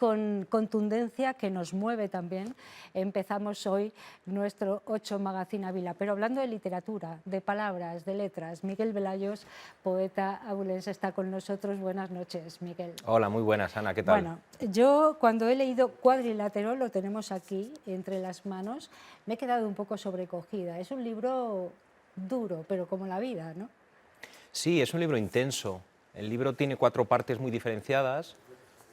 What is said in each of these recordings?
con contundencia que nos mueve también, empezamos hoy nuestro 8 Magazine Ávila. Pero hablando de literatura, de palabras, de letras, Miguel Velayos, poeta abulense, está con nosotros. Buenas noches, Miguel. Hola, muy buenas, Ana, ¿qué tal? Bueno, yo cuando he leído Cuadrilátero, lo tenemos aquí entre las manos, me he quedado un poco sobrecogida. Es un libro duro, pero como la vida, ¿no? Sí, es un libro intenso. El libro tiene 4 partes muy diferenciadas,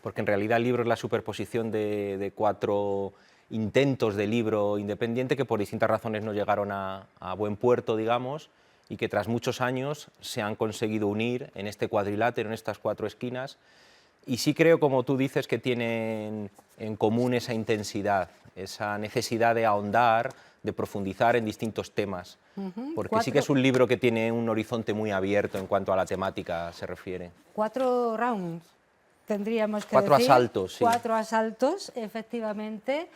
porque en realidad el libro es la superposición de 4 intentos de libro independiente que por distintas razones no llegaron a buen puerto, digamos, y que tras muchos años se han conseguido unir en este cuadrilátero, en estas 4 esquinas. Y sí creo, como tú dices, que tienen en común esa intensidad, esa necesidad de ahondar, de profundizar en distintos temas, porque sí que es un libro que tiene un horizonte muy abierto en cuanto a la temática se refiere. 4 rounds, tendríamos que 4 decir. asaltos, sí. 4 asaltos, efectivamente,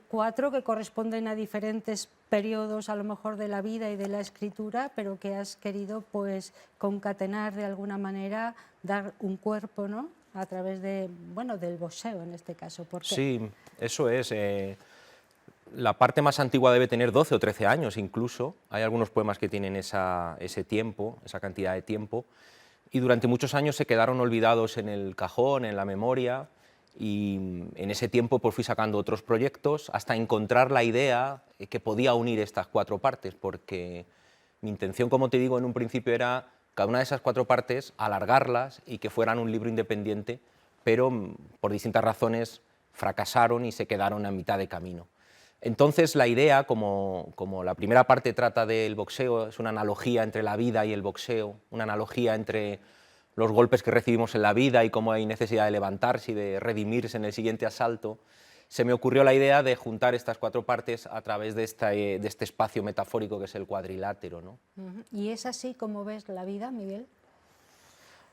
4 que corresponden a diferentes periodos, a lo mejor, de la vida y de la escritura, pero que has querido, pues, concatenar de alguna manera, dar un cuerpo, ¿no?, a través de, bueno, del boxeo en este caso. ¿Por qué? Sí, eso es. La parte más antigua debe tener 12 o 13 años incluso. Hay algunos poemas que tienen ese tiempo, esa cantidad de tiempo, y durante muchos años se quedaron olvidados en el cajón, en la memoria, y en ese tiempo pues fui sacando otros proyectos hasta encontrar la idea que podía unir estas 4 partes, porque mi intención, como te digo, en un principio era cada una de esas 4 partes alargarlas y que fueran un libro independiente, pero por distintas razones fracasaron y se quedaron a mitad de camino. Entonces la idea, como la primera parte trata del boxeo, es una analogía entre la vida y el boxeo, una analogía entre los golpes que recibimos en la vida y cómo hay necesidad de levantarse y de redimirse en el siguiente asalto, se me ocurrió la idea de juntar estas 4 partes a través de este espacio metafórico que es el cuadrilátero, ¿no? ¿Y es así como ves la vida, Miguel?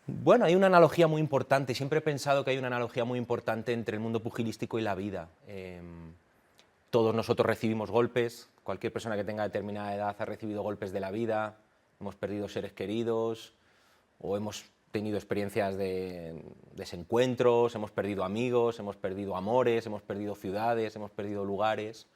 Bueno, hay una analogía muy importante, siempre he pensado que hay una analogía muy importante entre el mundo pugilístico y la vida. Todos nosotros recibimos golpes, cualquier persona que tenga determinada edad ha recibido golpes de la vida, hemos perdido seres queridos o hemos tenido experiencias de desencuentros, hemos perdido amigos, hemos perdido amores, hemos perdido ciudades, hemos perdido lugares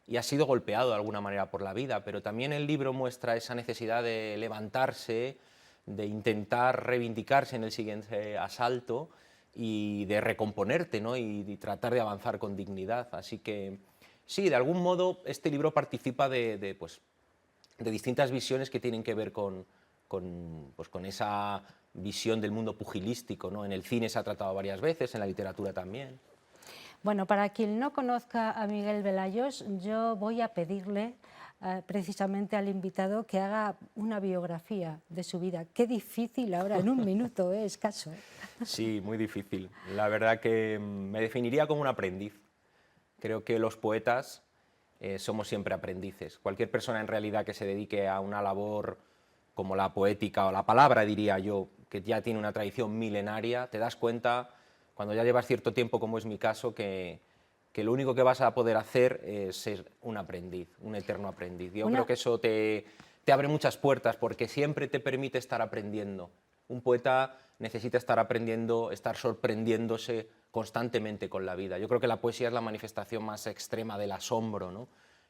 y ha sido golpeado de alguna manera por la vida, pero también el libro muestra esa necesidad de levantarse, de intentar reivindicarse en el siguiente asalto y de recomponerte, ¿no? y tratar de avanzar con dignidad. Así que sí, de algún modo este libro participa de distintas visiones que tienen que ver con esa visión del mundo pugilístico, ¿no? En el cine se ha tratado varias veces, en la literatura también. Bueno, para quien no conozca a Miguel Velayos, yo voy a pedirle precisamente al invitado que haga una biografía de su vida. Qué difícil ahora, en un minuto, escaso. Sí, muy difícil. La verdad que me definiría como un aprendiz. Creo que los poetas somos siempre aprendices. Cualquier persona en realidad que se dedique a una labor como la poética o la palabra, diría yo, que ya tiene una tradición milenaria, te das cuenta, cuando ya llevas cierto tiempo, como es mi caso, que lo único que vas a poder hacer es ser un aprendiz, un eterno aprendiz. Yo creo que eso te abre muchas puertas porque siempre te permite estar aprendiendo. Un poeta necesita estar aprendiendo, estar sorprendiéndose constantemente con la vida. Yo creo que la poesía es la manifestación más extrema del asombro, ¿no?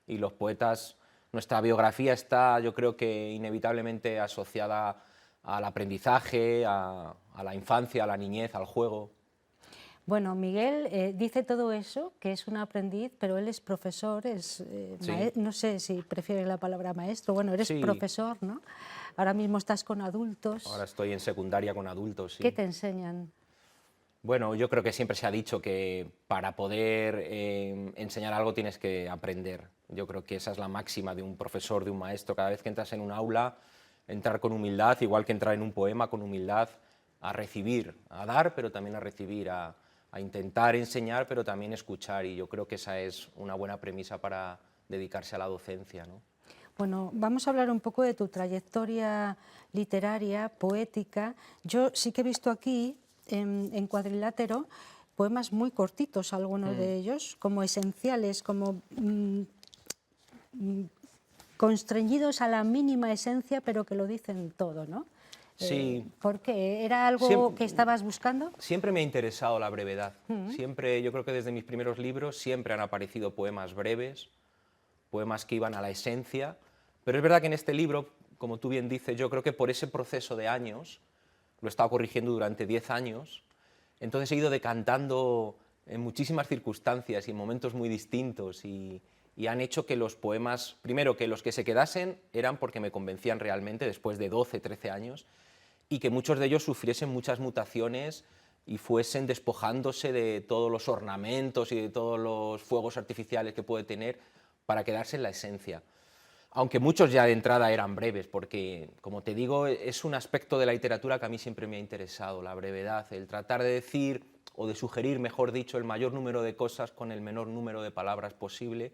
Y los poetas, nuestra biografía está, yo creo que inevitablemente asociada al aprendizaje, a la infancia, a la niñez, al juego. Bueno, Miguel dice todo eso, que es un aprendiz, pero él es profesor, Sí. no sé si prefiere la palabra maestro, bueno, eres Sí. profesor, ¿no? Ahora mismo estás con adultos. Ahora estoy en secundaria con adultos, sí. ¿Qué te enseñan? Bueno, yo creo que siempre se ha dicho que para poder enseñar algo tienes que aprender. Yo creo que esa es la máxima de un profesor, de un maestro. Cada vez que entras en un aula, entrar con humildad, igual que entrar en un poema con humildad, a recibir, a dar, pero también a recibir, a intentar enseñar, pero también escuchar. Y yo creo que esa es una buena premisa para dedicarse a la docencia, ¿no? Bueno, vamos a hablar un poco de tu trayectoria literaria, poética. Yo sí que he visto aquí, en Cuadrilátero, poemas muy cortitos, algunos de ellos, como esenciales, como constreñidos a la mínima esencia, pero que lo dicen todo, ¿no? Sí, ¿Por qué? ¿Era algo que estabas buscando? siempre me ha interesado la brevedad. Siempre, yo creo que desde mis primeros libros siempre han aparecido poemas breves, poemas que iban a la esencia, pero es verdad que en este libro, como tú bien dices, yo creo que por ese proceso de años, lo he estado corrigiendo durante 10 años, entonces he ido decantando en muchísimas circunstancias y en momentos muy distintos y han hecho que los poemas, primero que los que se quedasen eran porque me convencían realmente después de 12, 13 años y que muchos de ellos sufriesen muchas mutaciones y fuesen despojándose de todos los ornamentos y de todos los fuegos artificiales que puede tener para quedarse en la esencia. Aunque muchos ya de entrada eran breves, porque, como te digo, es un aspecto de la literatura que a mí siempre me ha interesado, la brevedad, el tratar de decir, o de sugerir, mejor dicho, el mayor número de cosas con el menor número de palabras posible,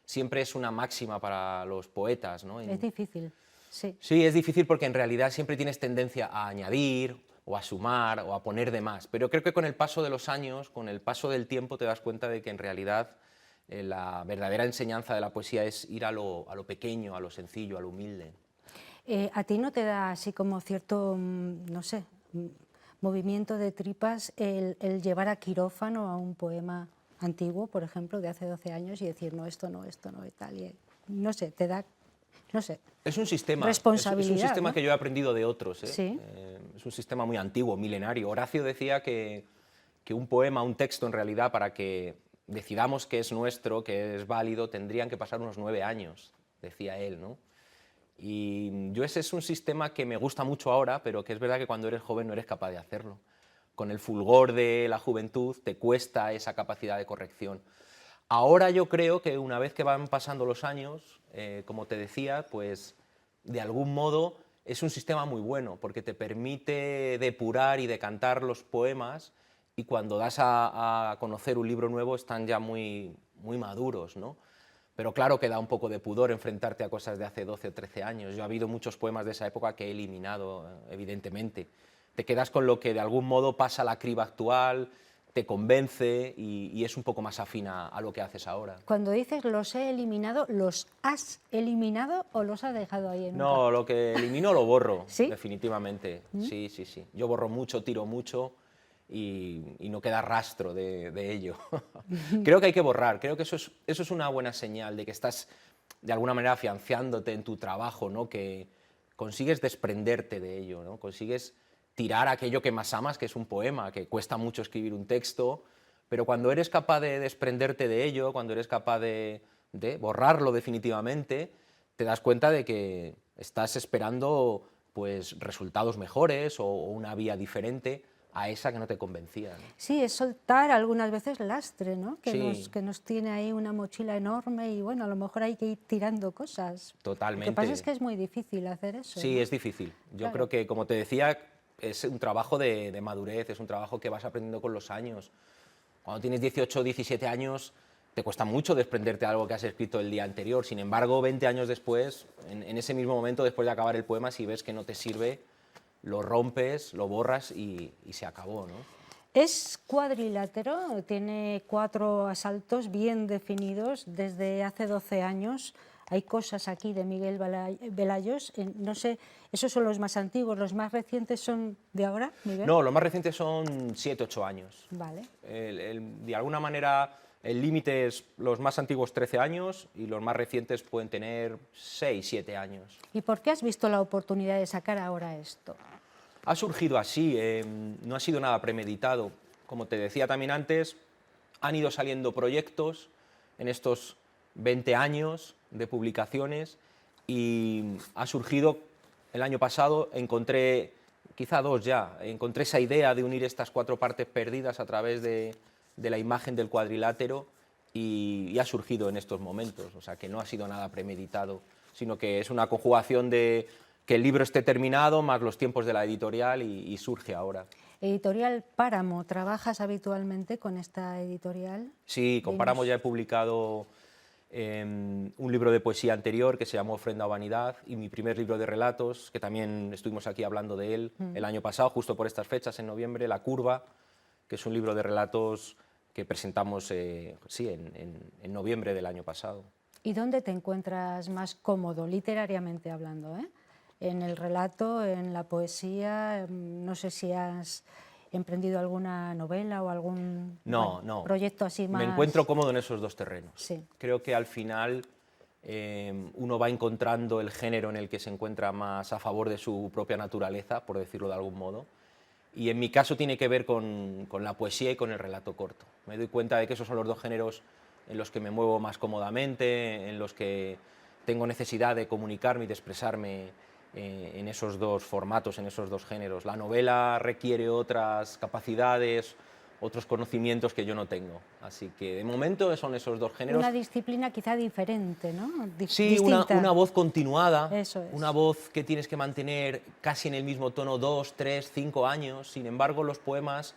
siempre es una máxima para los poetas, ¿no? Es difícil, sí. Sí, es difícil porque en realidad siempre tienes tendencia a añadir, o a sumar, o a poner de más, pero creo que con el paso de los años, con el paso del tiempo, te das cuenta de que en realidad la verdadera enseñanza de la poesía es ir a lo pequeño, a lo sencillo, a lo humilde. ¿A ti no te da así como cierto, no sé, movimiento de tripas el llevar a quirófano a un poema antiguo, por ejemplo, de hace 12 años y decir, no, esto no, y tal? Y, no sé, te da, no sé, Es un sistema, responsabilidad, es un sistema ¿no? que yo he aprendido de otros. Sí. Es un sistema muy antiguo, milenario. Horacio decía que un poema, un texto, en realidad, para que decidamos que es nuestro, que es válido, tendrían que pasar unos 9 años, decía él, ¿no? Y yo ese es un sistema que me gusta mucho ahora, pero que es verdad que cuando eres joven no eres capaz de hacerlo. Con el fulgor de la juventud te cuesta esa capacidad de corrección. Ahora yo creo que una vez que van pasando los años, como te decía, pues de algún modo es un sistema muy bueno, porque te permite depurar y decantar los poemas y cuando das a conocer un libro nuevo están ya muy, muy maduros, ¿no? Pero claro que da un poco de pudor enfrentarte a cosas de hace 12 o 13 años. Yo he habido muchos poemas de esa época que he eliminado, evidentemente. Te quedas con lo que de algún modo pasa la criba actual, te convence y es un poco más afín a lo que haces ahora. Cuando dices los he eliminado, ¿los has eliminado o los has dejado ahí en un No, lo que elimino lo borro, ¿Sí? definitivamente. Sí, sí, sí. Yo borro mucho, tiro mucho y no queda rastro de ello. Creo que hay que borrar, creo que eso es una buena señal de que estás de alguna manera afianzándote en tu trabajo, ¿no? Que consigues desprenderte de ello, ¿no? Consigues tirar aquello que más amas, que es un poema, que cuesta mucho escribir un texto, pero cuando eres capaz de desprenderte de ello, cuando eres capaz de borrarlo definitivamente, te das cuenta de que estás esperando pues, resultados mejores o una vía diferente a esa que no te convencía, ¿no? Sí, es soltar algunas veces lastre, ¿no? Sí. Que nos tiene ahí una mochila enorme y bueno, a lo mejor hay que ir tirando cosas. Lo que pasa es Totalmente. que es muy difícil hacer eso, Sí, ¿no? es difícil. Yo Claro. creo que, como te decía, es un trabajo de madurez, es un trabajo que vas aprendiendo con los años. Cuando tienes 18 o 17 años, te cuesta mucho desprenderte de algo que has escrito el día anterior. Sin embargo, 20 años después, en ese mismo momento, después de acabar el poema, si ves que no te sirve, lo rompes, lo borras y se acabó, ¿no? Es cuadrilátero, tiene 4 asaltos bien definidos desde hace 12 años. Hay cosas aquí de Miguel Velayos, no sé, esos son los más antiguos, los más recientes son de ahora, Miguel. No, los más recientes son 7, 8 años. Vale. De alguna manera, el límite es los más antiguos 13 años y los más recientes pueden tener 6, 7 años. ¿Y por qué has visto la oportunidad de sacar ahora esto? Ha surgido así, no ha sido nada premeditado. Como te decía también antes, han ido saliendo proyectos en estos 20 años de publicaciones y ha surgido el año pasado, encontré, quizá 2 ya, encontré esa idea de unir estas 4 partes perdidas a través de la imagen del cuadrilátero y ha surgido en estos momentos, o sea que no ha sido nada premeditado, sino que es una conjugación de que el libro esté terminado, más los tiempos de la editorial y surge ahora. Editorial Páramo, ¿trabajas habitualmente con esta editorial? Sí, con Páramo ya he publicado un libro de poesía anterior que se llamó Ofrenda a Vanidad y mi primer libro de relatos, que también estuvimos aquí hablando de él el año pasado, justo por estas fechas, en noviembre, La Curva, que es un libro de relatos que presentamos sí, en noviembre del año pasado. ¿Y dónde te encuentras más cómodo, literariamente hablando? en el relato, en la poesía. No sé si has emprendido alguna novela o algún No, no. proyecto así más... Me encuentro cómodo en esos dos terrenos. Sí. Creo que al final uno va encontrando el género en el que se encuentra más a favor de su propia naturaleza, por decirlo de algún modo. Y en mi caso tiene que ver con la poesía y con el relato corto. Me doy cuenta de que esos son los dos géneros en los que me muevo más cómodamente, en los que tengo necesidad de comunicarme y de expresarme en esos dos formatos, en esos dos géneros. La novela requiere otras capacidades, otros conocimientos que yo no tengo. Así que de momento son esos dos géneros. Una disciplina quizá diferente, ¿no? Sí, Distinta. una voz continuada, Eso es. una voz que tienes que mantener casi en el mismo tono 2, 3, 5 años. Sin embargo, los poemas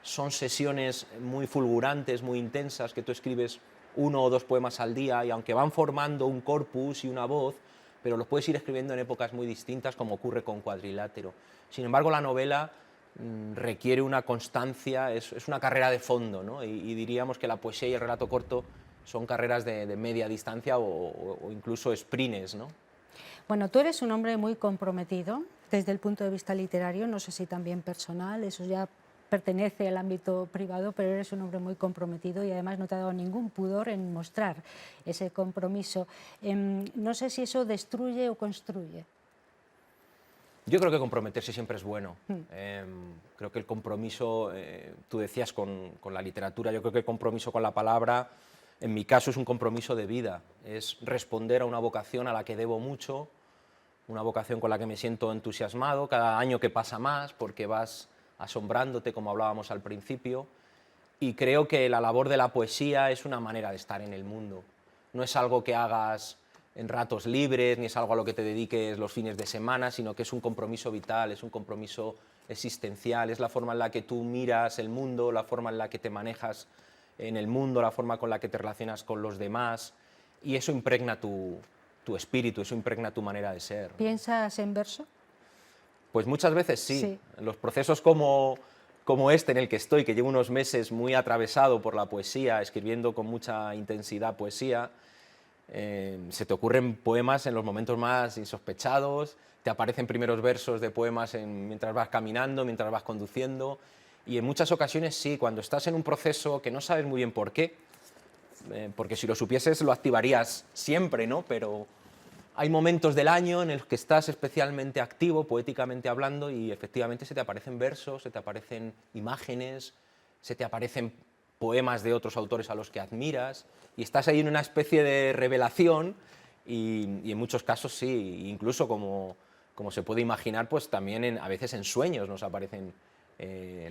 son sesiones muy fulgurantes, muy intensas, que tú escribes 1 o 2 poemas al día y aunque van formando un corpus y una voz, pero los puedes ir escribiendo en épocas muy distintas, como ocurre con Cuadrilátero. Sin embargo, la novela requiere una constancia, es una carrera de fondo, ¿no? Y diríamos que la poesía y el relato corto son carreras de media distancia o incluso sprints, ¿no? Bueno, tú eres un hombre muy comprometido desde el punto de vista literario, no sé si también personal, eso ya pertenece al ámbito privado, pero eres un hombre muy comprometido y además no te ha dado ningún pudor en mostrar ese compromiso. No sé si eso destruye o construye. Yo creo que comprometerse siempre es bueno. Creo que el compromiso, tú decías con la literatura, yo creo que el compromiso con la palabra, en mi caso es un compromiso de vida, es responder a una vocación a la que debo mucho, una vocación con la que me siento entusiasmado, cada año que pasa más, porque vas asombrándote, como hablábamos al principio, y creo que la labor de la poesía es una manera de estar en el mundo. No es algo que hagas en ratos libres, ni es algo a lo que te dediques los fines de semana, sino que es un compromiso vital, es un compromiso existencial, es la forma en la que tú miras el mundo, la forma en la que te manejas en el mundo, la forma con la que te relacionas con los demás, y eso impregna tu espíritu, eso impregna tu manera de ser. ¿Piensas en verso? Pues muchas veces sí. Sí. En los procesos como este en el que estoy, que llevo unos meses muy atravesado por la poesía, escribiendo con mucha intensidad poesía, se te ocurren poemas en los momentos más insospechados, te aparecen primeros versos de poemas mientras vas caminando, mientras vas conduciendo, y en muchas ocasiones sí, cuando estás en un proceso que no sabes muy bien por qué, porque si lo supieses lo activarías siempre, ¿no? Pero hay momentos del año en los que estás especialmente activo, poéticamente hablando, y efectivamente se te aparecen versos, se te aparecen imágenes, se te aparecen poemas de otros autores a los que admiras, y estás ahí en una especie de revelación, y en muchos casos sí, incluso como se puede imaginar, pues también a veces en sueños nos aparecen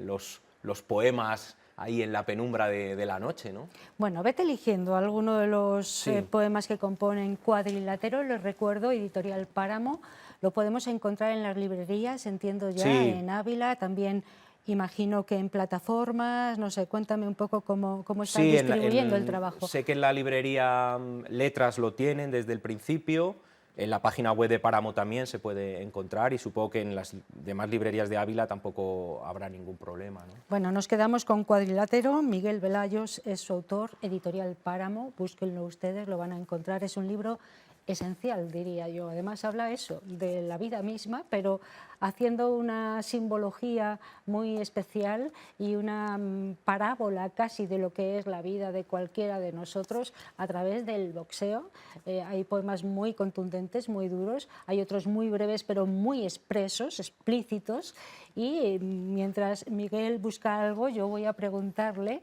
los poemas ahí en la penumbra de la noche, ¿no? Bueno, vete eligiendo alguno de los Sí. poemas que componen Cuadrilátero. Les recuerdo, Editorial Páramo. Lo podemos encontrar en las librerías, entiendo ya, Sí. en Ávila, también imagino que en plataformas. No sé, cuéntame un poco cómo estás Sí, distribuyendo el trabajo. sé que en la librería Letras lo tienen desde el principio, en la página web de Páramo también se puede encontrar y supongo que en las demás librerías de Ávila tampoco habrá ningún problema, ¿no? Bueno, nos quedamos con Cuadrilátero. Miguel Velayos es su autor, Editorial Páramo. Búsquenlo ustedes, lo van a encontrar. Es un libro esencial, diría yo. Además habla eso, de la vida misma, pero haciendo una simbología muy especial y una parábola casi de lo que es la vida de cualquiera de nosotros a través del boxeo. Hay poemas muy contundentes, muy duros, hay otros muy breves pero muy expresos, explícitos, y mientras Miguel busca algo yo voy a preguntarle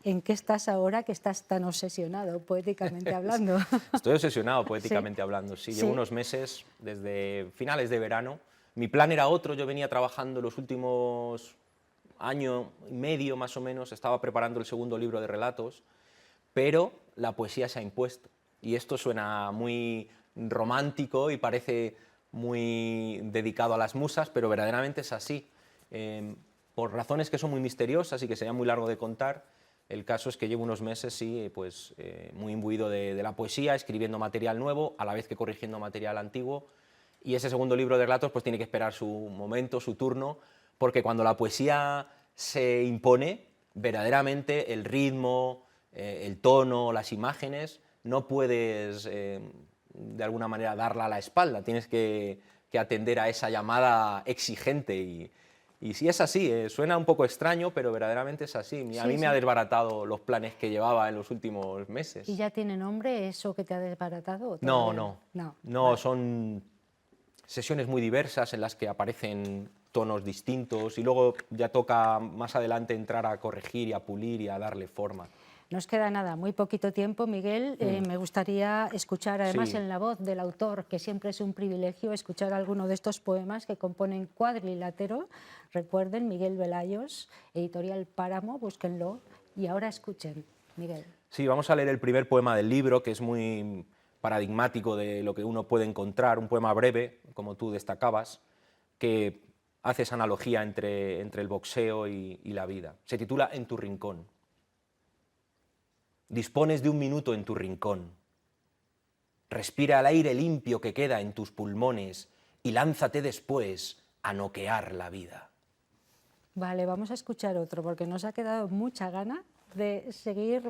¿en qué estás ahora que estás tan obsesionado, poéticamente hablando? Estoy obsesionado poéticamente Sí. hablando, sí. Sí. Llevo unos meses, desde finales de verano. Mi plan era otro, yo venía trabajando los últimos año y medio más o menos, estaba preparando el segundo libro de relatos, pero la poesía se ha impuesto. Y esto suena muy romántico y parece muy dedicado a las musas, pero verdaderamente es así. Por razones que son muy misteriosas y que sería muy largo de contar, el caso es que llevo unos meses, sí, pues, muy imbuido de la poesía, escribiendo material nuevo, a la vez que corrigiendo material antiguo, y ese segundo libro de relatos pues, tiene que esperar su momento, su turno, porque cuando la poesía se impone, verdaderamente el ritmo, el tono, las imágenes, no puedes de alguna manera darla a la espalda, tienes que que atender a esa llamada exigente y sí es así, suena un poco extraño, pero verdaderamente es así. A mí me ha desbaratado los planes que llevaba en los últimos meses. ¿Y ya tiene nombre eso que te ha desbaratado? ¿O No, todavía no, vale. son sesiones muy diversas en las que aparecen tonos distintos y luego ya toca más adelante entrar a corregir y a pulir y a darle forma. Nos queda nada, muy poquito tiempo, Miguel. Me gustaría escuchar además Sí. en la voz del autor, que siempre es un privilegio escuchar alguno de estos poemas que componen Cuadrilátero. Recuerden, Miguel Velayos, editorial Páramo, búsquenlo. Y ahora escuchen, Miguel. Sí, vamos a leer el primer poema del libro, que es muy paradigmático de lo que uno puede encontrar, un poema breve, como tú destacabas, que hace esa analogía entre el boxeo y la vida. Se titula En tu rincón. Dispones de un minuto en tu rincón. Respira el aire limpio que queda en tus pulmones y lánzate después a noquear la vida. Vale, vamos a escuchar otro, porque nos ha quedado mucha gana de seguir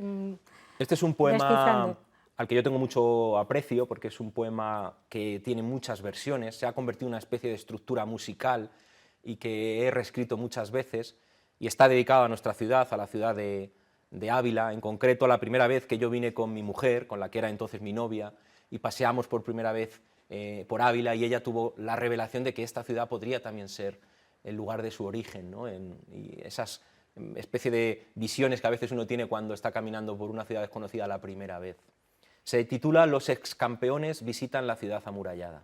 Este es un poema descifrando. al que yo tengo mucho aprecio, porque es un poema que tiene muchas versiones, se ha convertido en una especie de estructura musical y que he reescrito muchas veces, y está dedicado a nuestra ciudad, a la ciudad de Ávila, en concreto la primera vez que yo vine con mi mujer, con la que era entonces mi novia, y paseamos por primera vez por Ávila, y ella tuvo la revelación de que esta ciudad podría también ser el lugar de su origen, ¿no? Y esas especie de visiones que a veces uno tiene cuando está caminando por una ciudad desconocida la primera vez. Se titula Los excampeones visitan la ciudad amurallada.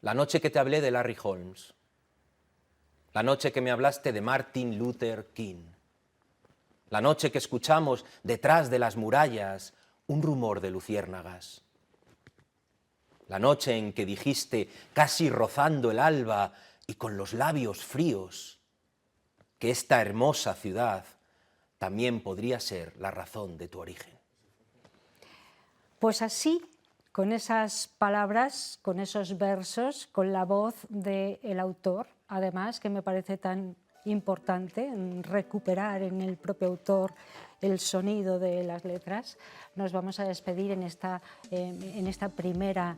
La noche que te hablé de Larry Holmes, la noche que me hablaste de Martin Luther King, la noche que escuchamos detrás de las murallas un rumor de luciérnagas, la noche en que dijiste, casi rozando el alba y con los labios fríos, que esta hermosa ciudad también podría ser la razón de tu origen. Pues así, con esas palabras, con esos versos, con la voz del autor, además, que me parece tan importante recuperar en el propio autor el sonido de las letras, nos vamos a despedir en esta primera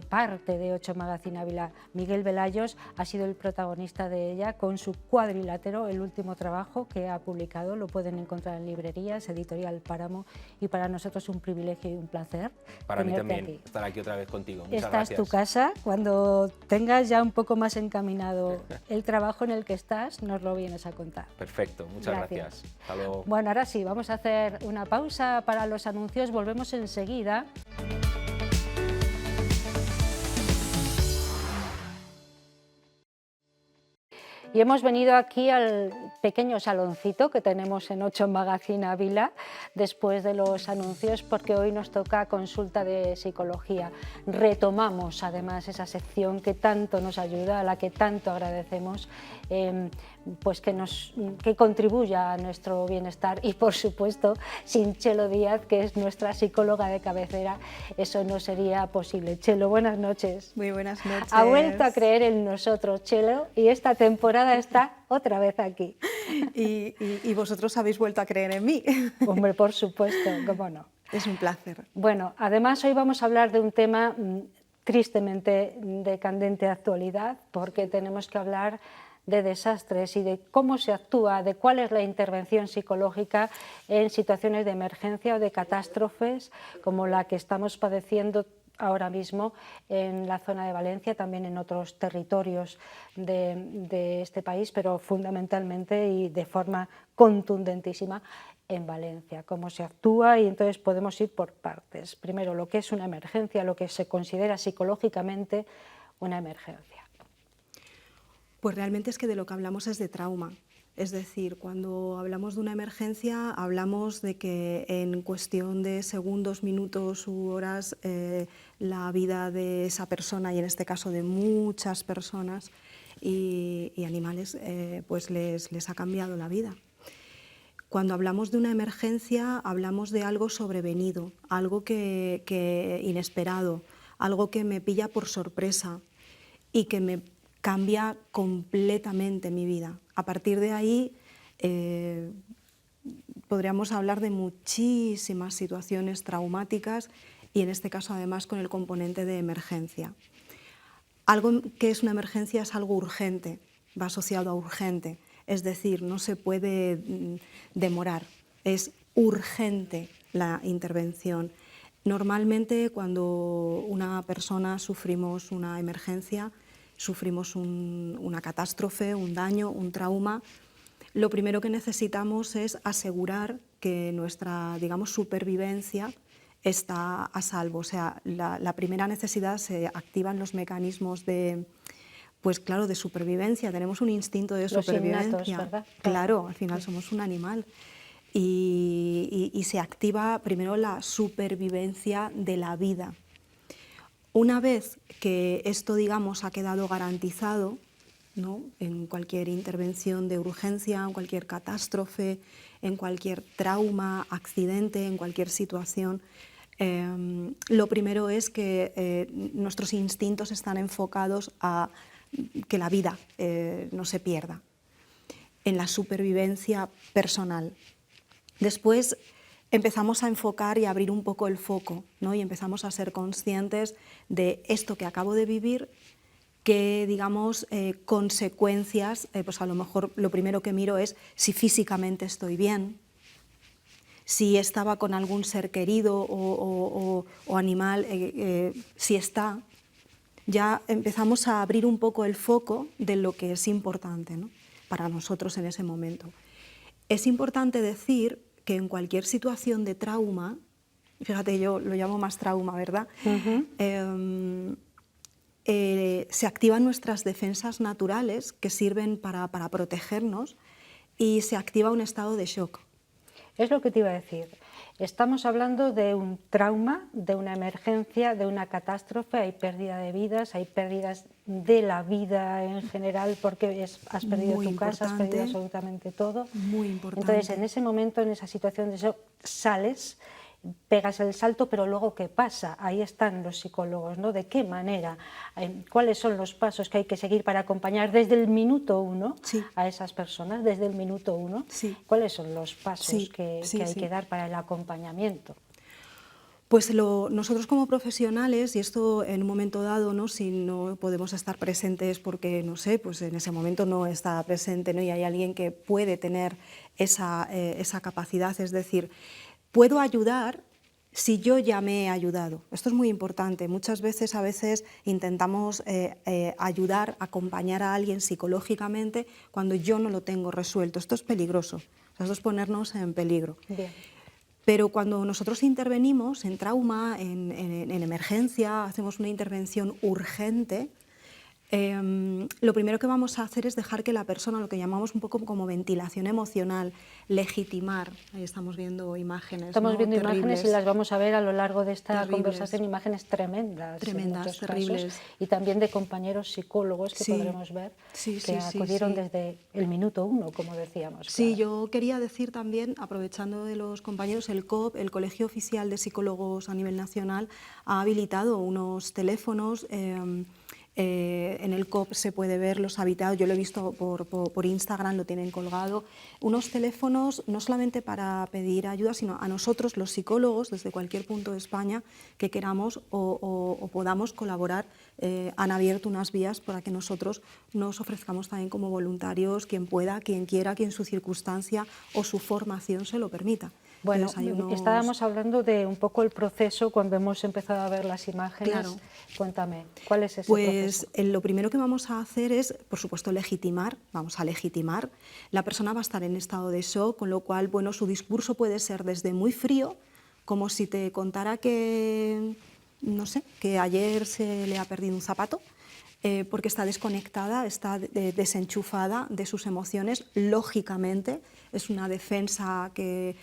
parte de 8 Magazine Ávila. Miguel Velayos ha sido el protagonista de ella con su Cuadrilátero, el último trabajo que ha publicado. Lo pueden encontrar en librerías, editorial Páramo, y para nosotros un privilegio y un placer Para mí tenerte también aquí. estar aquí otra vez contigo. Muchas Esta gracias. es tu casa. Cuando tengas ya un poco más encaminado el trabajo en el que estás, nos lo vienes a contar. Perfecto, muchas gracias. Hasta luego. Bueno, ahora sí, vamos a hacer una pausa para los anuncios. Volvemos enseguida. Y hemos venido aquí al pequeño saloncito que tenemos en 8 Magazine Ávila después de los anuncios, porque hoy nos toca consulta de psicología. Retomamos además esa sección que tanto nos ayuda, a la que tanto agradecemos, pues que contribuya a nuestro bienestar, y por supuesto sin Chelo Díaz, que es nuestra psicóloga de cabecera, eso no sería posible. Chelo, buenas noches. Muy buenas noches. Ha vuelto a creer en nosotros, Chelo, y esta temporada está otra vez aquí. Y vosotros habéis vuelto a creer en mí. Hombre, por supuesto, cómo no. Es un placer. Bueno, además hoy vamos a hablar de un tema tristemente de candente actualidad, porque tenemos que hablar de desastres y de cómo se actúa, de cuál es la intervención psicológica en situaciones de emergencia o de catástrofes como la que estamos padeciendo ahora mismo en la zona de Valencia, también en otros territorios de este país, pero fundamentalmente y de forma contundentísima en Valencia, cómo se actúa, y entonces podemos ir por partes. Primero, lo que es una emergencia, lo que se considera psicológicamente una emergencia. Pues realmente es que de lo que hablamos es de trauma. Es decir, cuando hablamos de una emergencia, hablamos de que en cuestión de segundos, minutos u horas, la vida de esa persona, y en este caso de muchas personas y animales, pues les ha cambiado la vida. Cuando hablamos de una emergencia, hablamos de algo sobrevenido, algo que inesperado, algo que me pilla por sorpresa y que me cambia completamente mi vida. A partir de ahí podríamos hablar de muchísimas situaciones traumáticas y en este caso además con el componente de emergencia. Algo que es una emergencia es algo urgente, va asociado a urgente, es decir, no se puede demorar, es urgente la intervención. Normalmente cuando una persona sufrimos una emergencia, sufrimos una catástrofe, un daño, un trauma, lo primero que necesitamos es asegurar que nuestra, digamos, supervivencia está a salvo. O sea, la primera necesidad, se activan los mecanismos de, pues claro, de supervivencia. Tenemos un instinto de supervivencia. Los innatos, ¿verdad? Claro, al final somos un animal. Y se activa primero la supervivencia de la vida. Una vez que esto, digamos, ha quedado garantizado, ¿no?, en cualquier intervención de urgencia, en cualquier catástrofe, en cualquier trauma, accidente, en cualquier situación, lo primero es que nuestros instintos están enfocados a que la vida no se pierda, en la supervivencia personal. Después empezamos a enfocar y a abrir un poco el foco, ¿no?, y empezamos a ser conscientes de esto que acabo de vivir, qué, digamos, consecuencias, pues a lo mejor lo primero que miro es si físicamente estoy bien, si estaba con algún ser querido o animal, si está. Ya empezamos a abrir un poco el foco de lo que es importante, ¿no?, para nosotros en ese momento. Es importante decir que en cualquier situación de trauma, fíjate, yo lo llamo más trauma, ¿verdad? Se activan nuestras defensas naturales que sirven para protegernos y se activa un estado de shock. Es lo que te iba a decir. Estamos hablando de un trauma, de una emergencia, de una catástrofe, hay pérdida de vidas, hay pérdidas de la vida en general porque has perdido tu casa, has perdido absolutamente todo. Muy importante. Entonces, en ese momento, en esa situación de shock, sales, pegas el salto, pero luego ¿qué pasa? Ahí están los psicólogos, ¿no? ¿De qué manera? ¿Cuáles son los pasos que hay que seguir para acompañar desde el minuto 1 a esas personas? Desde el minuto 1, ¿cuáles son los pasos que hay que dar para el acompañamiento? Pues nosotros como profesionales, y esto en un momento dado, ¿no?, si no podemos estar presentes porque, no sé, pues en ese momento no está presente, ¿no?, y hay alguien que puede tener esa capacidad, es decir, puedo ayudar si yo ya me he ayudado. Esto es muy importante. Muchas veces, a veces, intentamos ayudar, acompañar a alguien psicológicamente cuando yo no lo tengo resuelto. Esto es peligroso. Esto es ponernos en peligro. Bien. Pero cuando nosotros intervenimos en trauma, en emergencia, hacemos una intervención urgente, lo primero que vamos a hacer es dejar que la persona, lo que llamamos un poco como ventilación emocional, legitimar. Ahí estamos viendo imágenes. Estamos viendo terribles, imágenes y las vamos a ver a lo largo de esta terribles, conversación, imágenes tremendas, tremendas, terribles. casos, y también de compañeros psicólogos que podremos ver que acudieron desde el minuto 1, como decíamos. Sí, yo quería decir también, aprovechando de los compañeros, el COP, el Colegio Oficial de Psicólogos a nivel nacional, ha habilitado unos teléfonos. En el COP se puede ver los habitados, yo lo he visto por Instagram, lo tienen colgado, unos teléfonos no solamente para pedir ayuda, sino a nosotros los psicólogos desde cualquier punto de España que queramos o podamos colaborar, han abierto unas vías para que nosotros nos ofrezcamos también como voluntarios, quien pueda, quien quiera, quien su circunstancia o su formación se lo permita. Bueno, estábamos hablando de un poco el proceso cuando hemos empezado a ver las imágenes. Claro. Cuéntame, ¿cuál es ese proceso? Pues lo primero que vamos a hacer es, por supuesto, vamos a legitimar. La persona va a estar en estado de shock, con lo cual, bueno, su discurso puede ser desde muy frío, como si te contara que, no sé, que ayer se le ha perdido un zapato, porque está desconectada, está desenchufada de sus emociones, lógicamente. Es una defensa que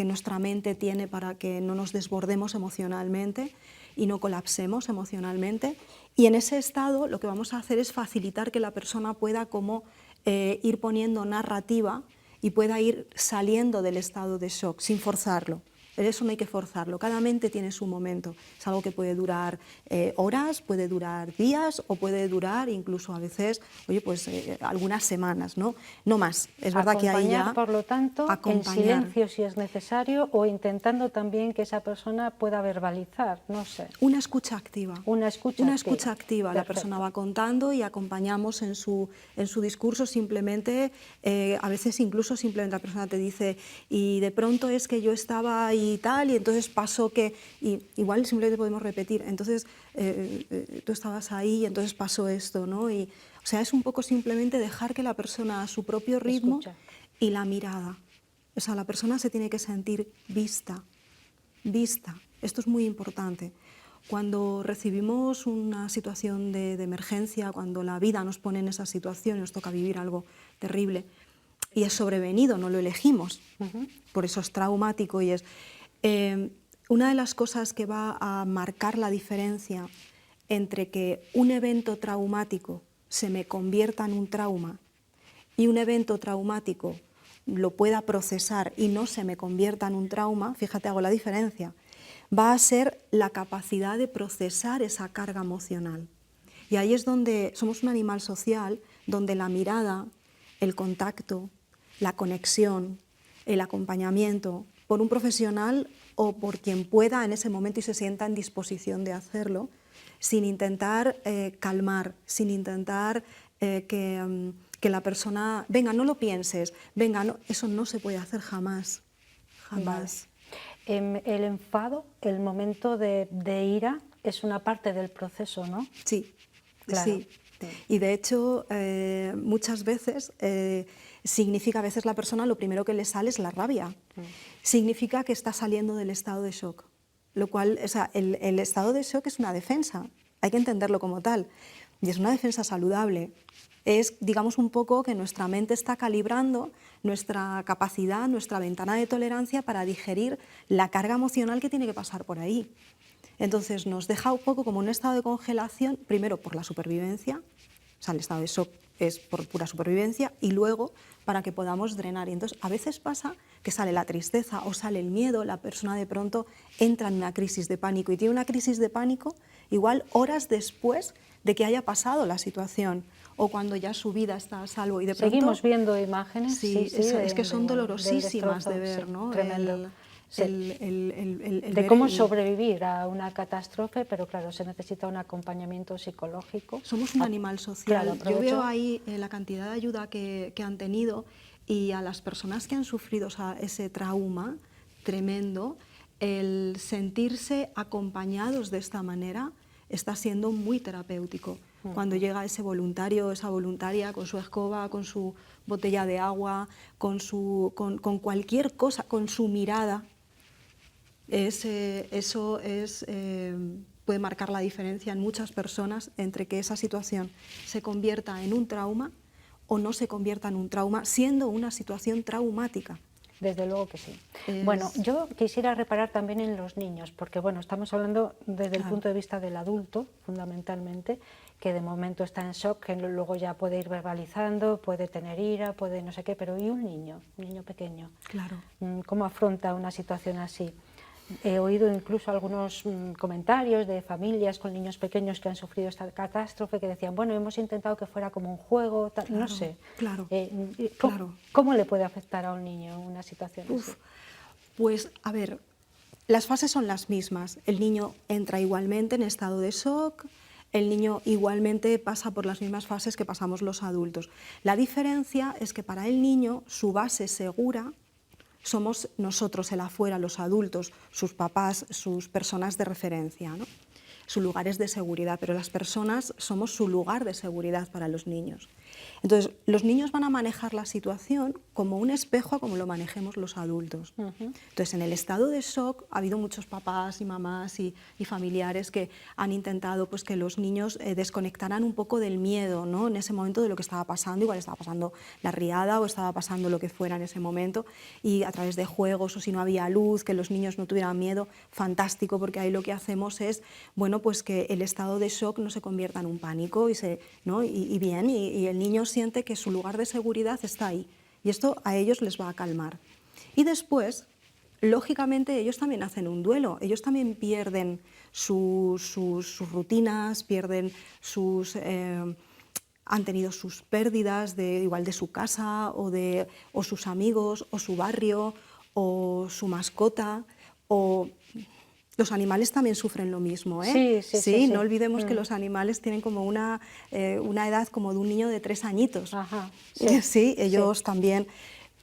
nuestra mente tiene para que no nos desbordemos emocionalmente y no colapsemos emocionalmente. Y en ese estado lo que vamos a hacer es facilitar que la persona pueda como ir poniendo narrativa y pueda ir saliendo del estado de shock sin forzarlo. Eso no hay que forzarlo, cada mente tiene su momento. Es algo que puede durar horas, puede durar días o puede durar incluso a veces, oye, pues algunas semanas, ¿no? No más. Es verdad que ahí ya... Acompañar, por lo tanto, en acompañar. silencio si es necesario o intentando también que esa persona pueda verbalizar, no sé. Una escucha activa. Una escucha Una activa. escucha activa. La persona va contando y acompañamos en su discurso simplemente, a veces incluso simplemente la persona te dice, y de pronto es que yo estaba ahí y tal, y entonces pasó que, y igual simplemente podemos repetir, entonces tú estabas ahí y entonces pasó esto, ¿no? Y, o sea, es un poco simplemente dejar que la persona a su propio ritmo Escucha. y la mirada. O sea, la persona se tiene que sentir vista. Esto es muy importante. Cuando recibimos una situación de emergencia, cuando la vida nos pone en esa situación y nos toca vivir algo terrible, y es sobrevenido, no lo elegimos, por eso es traumático y es... una de las cosas que va a marcar la diferencia entre que un evento traumático se me convierta en un trauma y un evento traumático lo pueda procesar y no se me convierta en un trauma, fíjate, hago la diferencia, va a ser la capacidad de procesar esa carga emocional. Y ahí es donde somos un animal social, donde la mirada, el contacto, la conexión, el acompañamiento por un profesional o por quien pueda en ese momento y se sienta en disposición de hacerlo, sin intentar calmar, sin intentar que la persona, venga, no lo pienses, venga, no, eso no se puede hacer jamás, jamás. Vale. El enfado, el momento de ira, es una parte del proceso, ¿no? Sí, claro. Sí. Y de hecho, muchas veces significa, a veces la persona lo primero que le sale es la rabia. Significa que está saliendo del estado de shock. Lo cual, o sea, el estado de shock es una defensa, hay que entenderlo como tal. Y es una defensa saludable. Es, digamos, un poco que nuestra mente está calibrando nuestra capacidad, nuestra ventana de tolerancia para digerir la carga emocional que tiene que pasar por ahí. Entonces nos deja un poco como un estado de congelación, primero por la supervivencia, o sea, el estado de shock es por pura supervivencia, y luego para que podamos drenar. Y entonces a veces pasa que sale la tristeza o sale el miedo, la persona de pronto entra en una crisis de pánico y tiene una crisis de pánico igual horas después de que haya pasado la situación o cuando ya su vida está a salvo. Y de pronto, seguimos viendo imágenes. Sí, es que son dolorosísimas de ver, sí, ¿no? Tremendo. El de ver cómo sobrevivir a una catástrofe, pero claro, se necesita un acompañamiento psicológico. Somos un animal social. Claro, yo veo ahí la cantidad de ayuda que han tenido y a las personas que han sufrido ese trauma tremendo, el sentirse acompañados de esta manera está siendo muy terapéutico. Cuando llega ese voluntario, esa voluntaria con su escoba, con su botella de agua, con cualquier cosa, con su mirada, eso puede marcar la diferencia en muchas personas entre que esa situación se convierta en un trauma o no se convierta en un trauma, siendo una situación traumática. Desde luego que sí. Bueno, yo quisiera reparar también en los niños, porque bueno, estamos hablando desde el punto de vista del adulto, fundamentalmente, que de momento está en shock, que luego ya puede ir verbalizando, puede tener ira, puede no sé qué, pero ¿y un niño pequeño? Claro. ¿Cómo afronta una situación así? He oído incluso algunos comentarios de familias con niños pequeños que han sufrido esta catástrofe que decían, bueno, hemos intentado que fuera como un juego, tal, claro, no sé. Claro, ¿Cómo le puede afectar a un niño una situación así? Pues, a ver, las fases son las mismas. El niño entra igualmente en estado de shock, el niño igualmente pasa por las mismas fases que pasamos los adultos. La diferencia es que para el niño su base segura somos nosotros, el afuera, los adultos, sus papás, sus personas de referencia, ¿no? Sus lugares de seguridad, pero las personas somos su lugar de seguridad para los niños. Entonces, los niños van a manejar la situación como un espejo a como lo manejemos los adultos. Entonces, en el estado de shock ha habido muchos papás y mamás y familiares que han intentado pues, que los niños desconectaran un poco del miedo, ¿no? En ese momento de lo que estaba pasando, igual estaba pasando la riada o estaba pasando lo que fuera en ese momento, y a través de juegos o si no había luz, que los niños no tuvieran miedo, fantástico, porque ahí lo que hacemos es, bueno, pues que el estado de shock no se convierta en un pánico ¿no? y bien, y el niño siente que su lugar de seguridad está ahí y esto a ellos les va a calmar. Y después lógicamente ellos también hacen un duelo, ellos también pierden sus rutinas, pierden sus... han tenido sus pérdidas igual de su casa o sus amigos o su barrio o su mascota o... Los animales también sufren lo mismo, ¿eh? Sí. No olvidemos que los animales tienen como una edad como de un niño de 3 añitos. Ajá, sí, ellos también.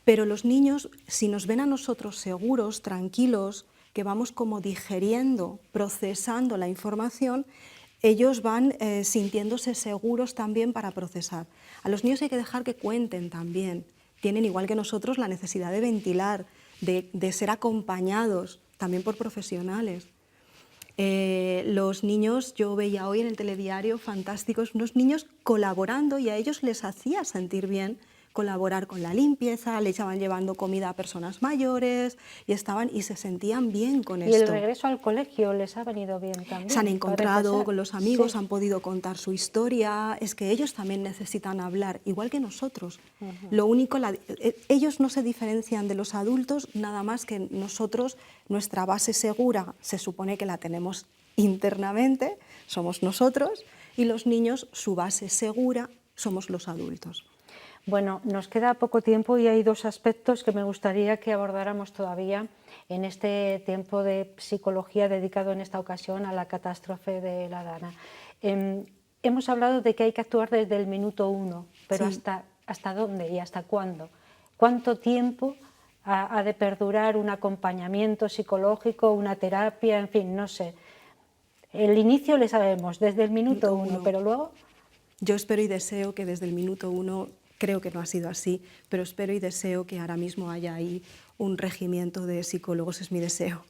Pero los niños, si nos ven a nosotros seguros, tranquilos, que vamos como digeriendo, procesando la información, ellos van sintiéndose seguros también para procesar. A los niños hay que dejar que cuenten también. Tienen, igual que nosotros, la necesidad de ventilar, de ser acompañados también por profesionales. Los niños, yo veía hoy en el telediario, fantásticos, unos niños colaborando y a ellos les hacía sentir bien colaborar con la limpieza, le estaban llevando comida a personas mayores y se sentían bien con esto. Y el regreso al colegio les ha venido bien también. Se han encontrado con los amigos, han podido contar su historia, es que ellos también necesitan hablar, igual que nosotros. Lo único, ellos no se diferencian de los adultos, nada más que nosotros, nuestra base segura se supone que la tenemos internamente, somos nosotros, y los niños, su base segura, somos los adultos. Bueno, nos queda poco tiempo y hay dos aspectos que me gustaría que abordáramos todavía en este tiempo de psicología dedicado en esta ocasión a la catástrofe de la Dana. Hemos hablado de que hay que actuar desde el minuto 1, pero sí. ¿hasta dónde y hasta cuándo? ¿Cuánto tiempo ha de perdurar un acompañamiento psicológico, una terapia, en fin, no sé? El inicio le sabemos, desde el minuto 1, pero luego... Yo espero y deseo que desde el minuto 1, creo que no ha sido así, pero espero y deseo que ahora mismo haya ahí un regimiento de psicólogos, es mi deseo.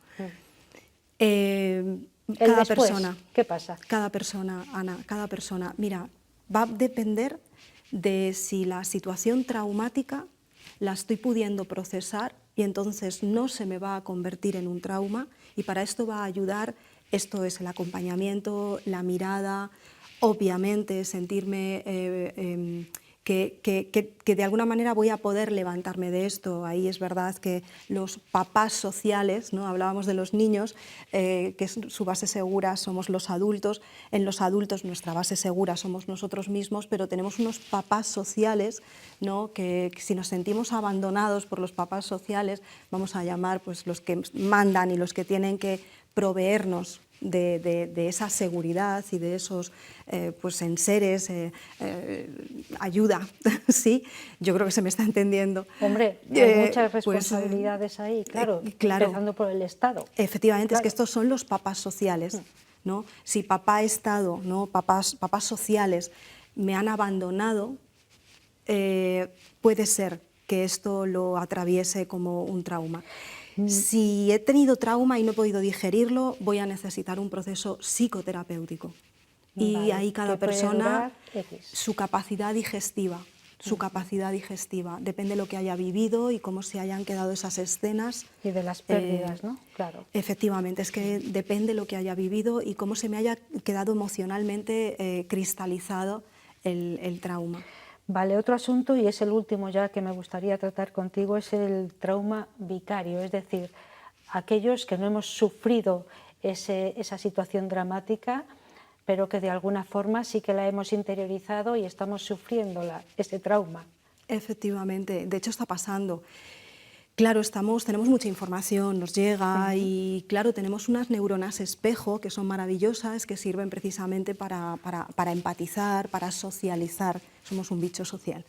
Cada persona, ¿qué pasa? Cada persona, Ana, cada persona, mira, va a depender de si la situación traumática la estoy pudiendo procesar y entonces no se me va a convertir en un trauma, y para esto va a ayudar, esto es el acompañamiento, la mirada, obviamente sentirme que de alguna manera voy a poder levantarme de esto. Ahí es verdad que los papás sociales, ¿no? Hablábamos de los niños, que su base segura somos los adultos, en los adultos nuestra base segura somos nosotros mismos, pero tenemos unos papás sociales, ¿no? Que si nos sentimos abandonados por los papás sociales, vamos a llamar pues, los que mandan y los que tienen que proveernos de esa seguridad y de esos pues enseres, ayuda, ¿sí? Yo creo que se me está entendiendo. Hombre, hay muchas responsabilidades ahí, claro, empezando por el Estado. Efectivamente, claro. Es que estos son los papás sociales, ¿no? Si papá Estado, ¿no? papás sociales me han abandonado, puede ser que esto lo atraviese como un trauma. Si he tenido trauma y no he podido digerirlo, voy a necesitar un proceso psicoterapéutico. Y vale, ahí cada persona, su capacidad digestiva, depende de lo que haya vivido y cómo se hayan quedado esas escenas. Y de las pérdidas, ¿no? Claro. Efectivamente, es que depende de lo que haya vivido y cómo se me haya quedado emocionalmente cristalizado el trauma. Vale, otro asunto, y es el último ya que me gustaría tratar contigo, es el trauma vicario, es decir, aquellos que no hemos sufrido esa situación dramática, pero que de alguna forma sí que la hemos interiorizado y estamos sufriendo ese trauma. Efectivamente, de hecho está pasando. Claro, tenemos mucha información, nos llega y claro, tenemos unas neuronas espejo que son maravillosas, que sirven precisamente para empatizar, para socializar, somos un bicho social.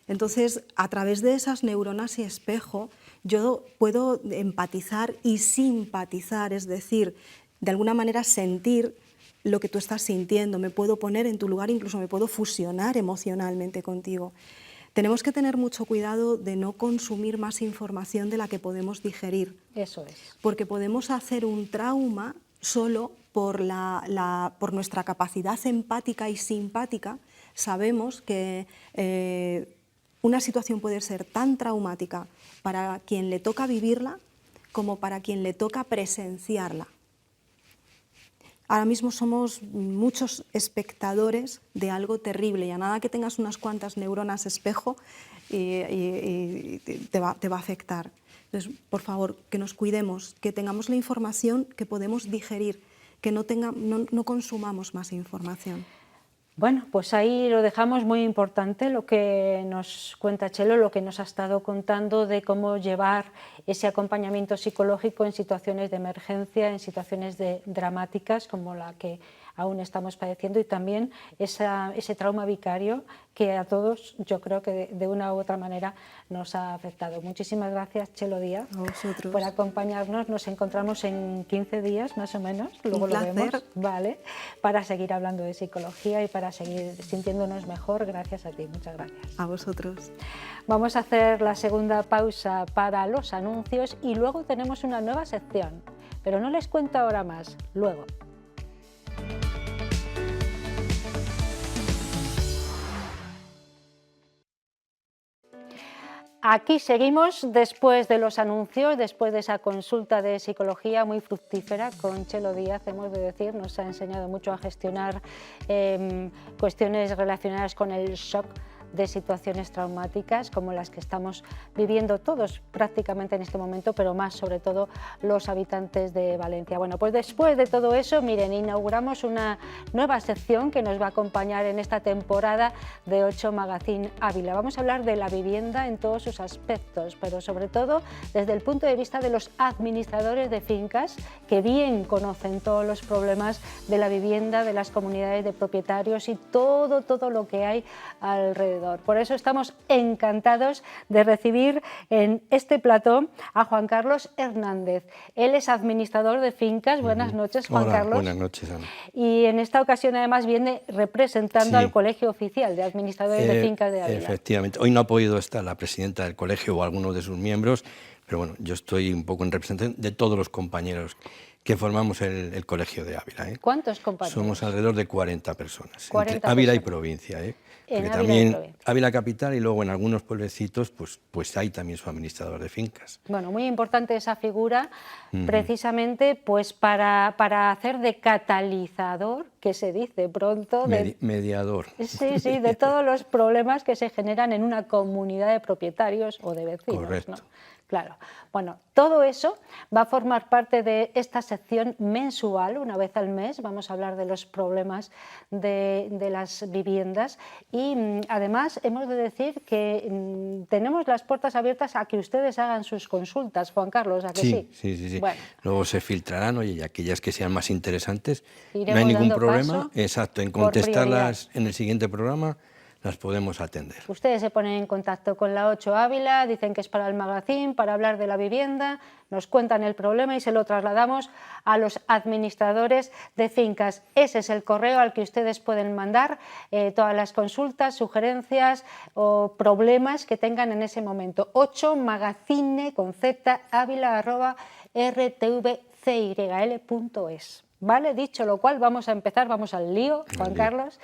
Entonces, a través de esas neuronas y espejo, yo puedo empatizar y simpatizar, es decir, de alguna manera sentir lo que tú estás sintiendo, me puedo poner en tu lugar, incluso me puedo fusionar emocionalmente contigo. Tenemos que tener mucho cuidado de no consumir más información de la que podemos digerir. Eso es. Porque podemos hacer un trauma solo por nuestra capacidad empática y simpática. Sabemos que una situación puede ser tan traumática para quien le toca vivirla como para quien le toca presenciarla. Ahora mismo somos muchos espectadores de algo terrible y a nada que tengas unas cuantas neuronas espejo te va a afectar. Entonces, por favor, que nos cuidemos, que tengamos la información que podemos digerir, que no consumamos más información. Bueno, pues ahí lo dejamos, muy importante lo que nos cuenta Txelo, lo que nos ha estado contando de cómo llevar ese acompañamiento psicológico en situaciones de emergencia, en situaciones dramáticas como la que aún estamos padeciendo, y también ese trauma vicario que a todos yo creo que de una u otra manera nos ha afectado. Muchísimas gracias, Txelo Díaz, A vosotros. por acompañarnos. Nos encontramos en 15 días más o menos, luego lo vemos, ¿vale? Para seguir hablando de psicología y para seguir sintiéndonos mejor. Gracias a ti, muchas gracias. A vosotros. Vamos a hacer la segunda pausa para los anuncios y luego tenemos una nueva sección, pero no les cuento ahora más, luego. Aquí seguimos después de los anuncios, después de esa consulta de psicología muy fructífera con Txelo Díaz, hemos de decir, nos ha enseñado mucho a gestionar cuestiones relacionadas con el shock de situaciones traumáticas como las que estamos viviendo todos prácticamente en este momento, pero más sobre todo los habitantes de Valencia. Bueno, pues después de todo eso, miren, inauguramos una nueva sección que nos va a acompañar en esta temporada de 8 Magazine Ávila. Vamos a hablar de la vivienda en todos sus aspectos, pero sobre todo desde el punto de vista de los administradores de fincas que bien conocen todos los problemas de la vivienda, de las comunidades de propietarios y todo lo que hay alrededor. Por eso estamos encantados de recibir en este plató a Juan Carlos Hernández. Él es administrador de fincas. Buenas noches, Juan Carlos. Buenas noches, Ana. Y en esta ocasión además viene representando al Colegio Oficial de Administradores de Fincas de Ávila. Efectivamente. Hoy no ha podido estar la presidenta del colegio o algunos de sus miembros, pero bueno, yo estoy un poco en representación de todos los compañeros que formamos el Colegio de Ávila. ¿Cuántos compañeros? Somos alrededor de 40 personas, 40 entre Ávila y personas. provincia. En Porque Ávila también y provincia. Ávila capital y luego en algunos pueblecitos pues hay también su administrador de fincas. Bueno, muy importante esa figura, precisamente pues para hacer de catalizador, que se dice pronto. Mediador. Sí, de todos los problemas que se generan en una comunidad de propietarios o de vecinos. Correcto. ¿No? Claro. Bueno, todo eso va a formar parte de esta sección mensual, una vez al mes. Vamos a hablar de los problemas de las viviendas y además hemos de decir que tenemos las puertas abiertas a que ustedes hagan sus consultas, Juan Carlos, ¿a que sí? Sí. Bueno. Luego se filtrarán, oye, y aquellas que sean más interesantes, Iremos no hay ningún dando problema, paso exacto, en por contestarlas en el siguiente programa las podemos atender. Ustedes se ponen en contacto con la 8 Ávila, dicen que es para el magazine, para hablar de la vivienda, nos cuentan el problema y se lo trasladamos a los administradores de fincas. Ese es el correo al que ustedes pueden mandar todas las consultas, sugerencias o problemas que tengan en ese momento. 8 magazine con z ávila@rtvcyl.es. ¿Vale? Dicho lo cual, vamos a empezar, vamos al lío, Juan Carlos.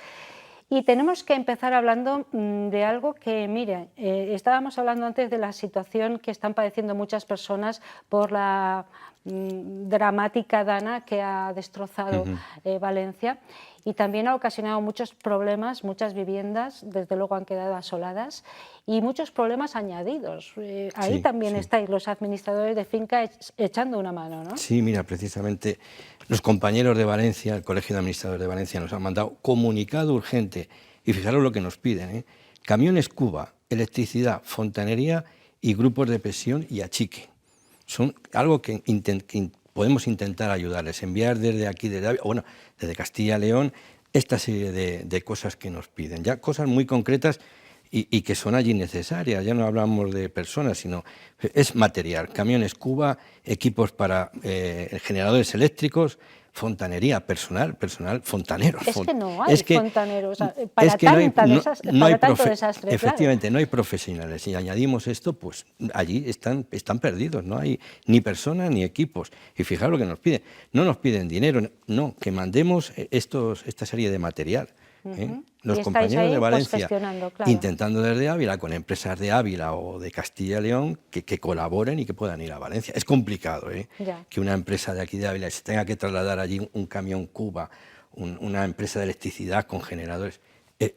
Y tenemos que empezar hablando de algo que, mire, estábamos hablando antes de la situación que están padeciendo muchas personas por la dramática dana que ha destrozado Valencia y también ha ocasionado muchos problemas, muchas viviendas, desde luego han quedado asoladas y muchos problemas añadidos. Ahí también estáis los administradores de finca echando una mano, ¿no? Sí, mira, precisamente los compañeros de Valencia, el Colegio de Administradores de Valencia, nos han mandado comunicado urgente y fijaros lo que nos piden, camiones cuba, electricidad, fontanería y grupos de presión y achique. Son algo que podemos intentar ayudarles, enviar desde aquí, desde Castilla y León, esta serie de cosas que nos piden, ya cosas muy concretas y que son allí necesarias. Ya no hablamos de personas, sino es material, camiones cuba, equipos para generadores eléctricos, fontanería, personal, fontaneros. Es que no hay fontaneros para tanto desastre. Efectivamente, claro. No hay profesionales. Si añadimos esto, pues allí están perdidos, no hay ni personas ni equipos. Y fijaros lo que nos piden. No nos piden dinero, no, que mandemos esta serie de material. Los compañeros de Valencia, claro, intentando desde Ávila, con empresas de Ávila o de Castilla y León, que colaboren y que puedan ir a Valencia. Es complicado que una empresa de aquí de Ávila se tenga que trasladar allí un camión cuba, una empresa de electricidad con generadores.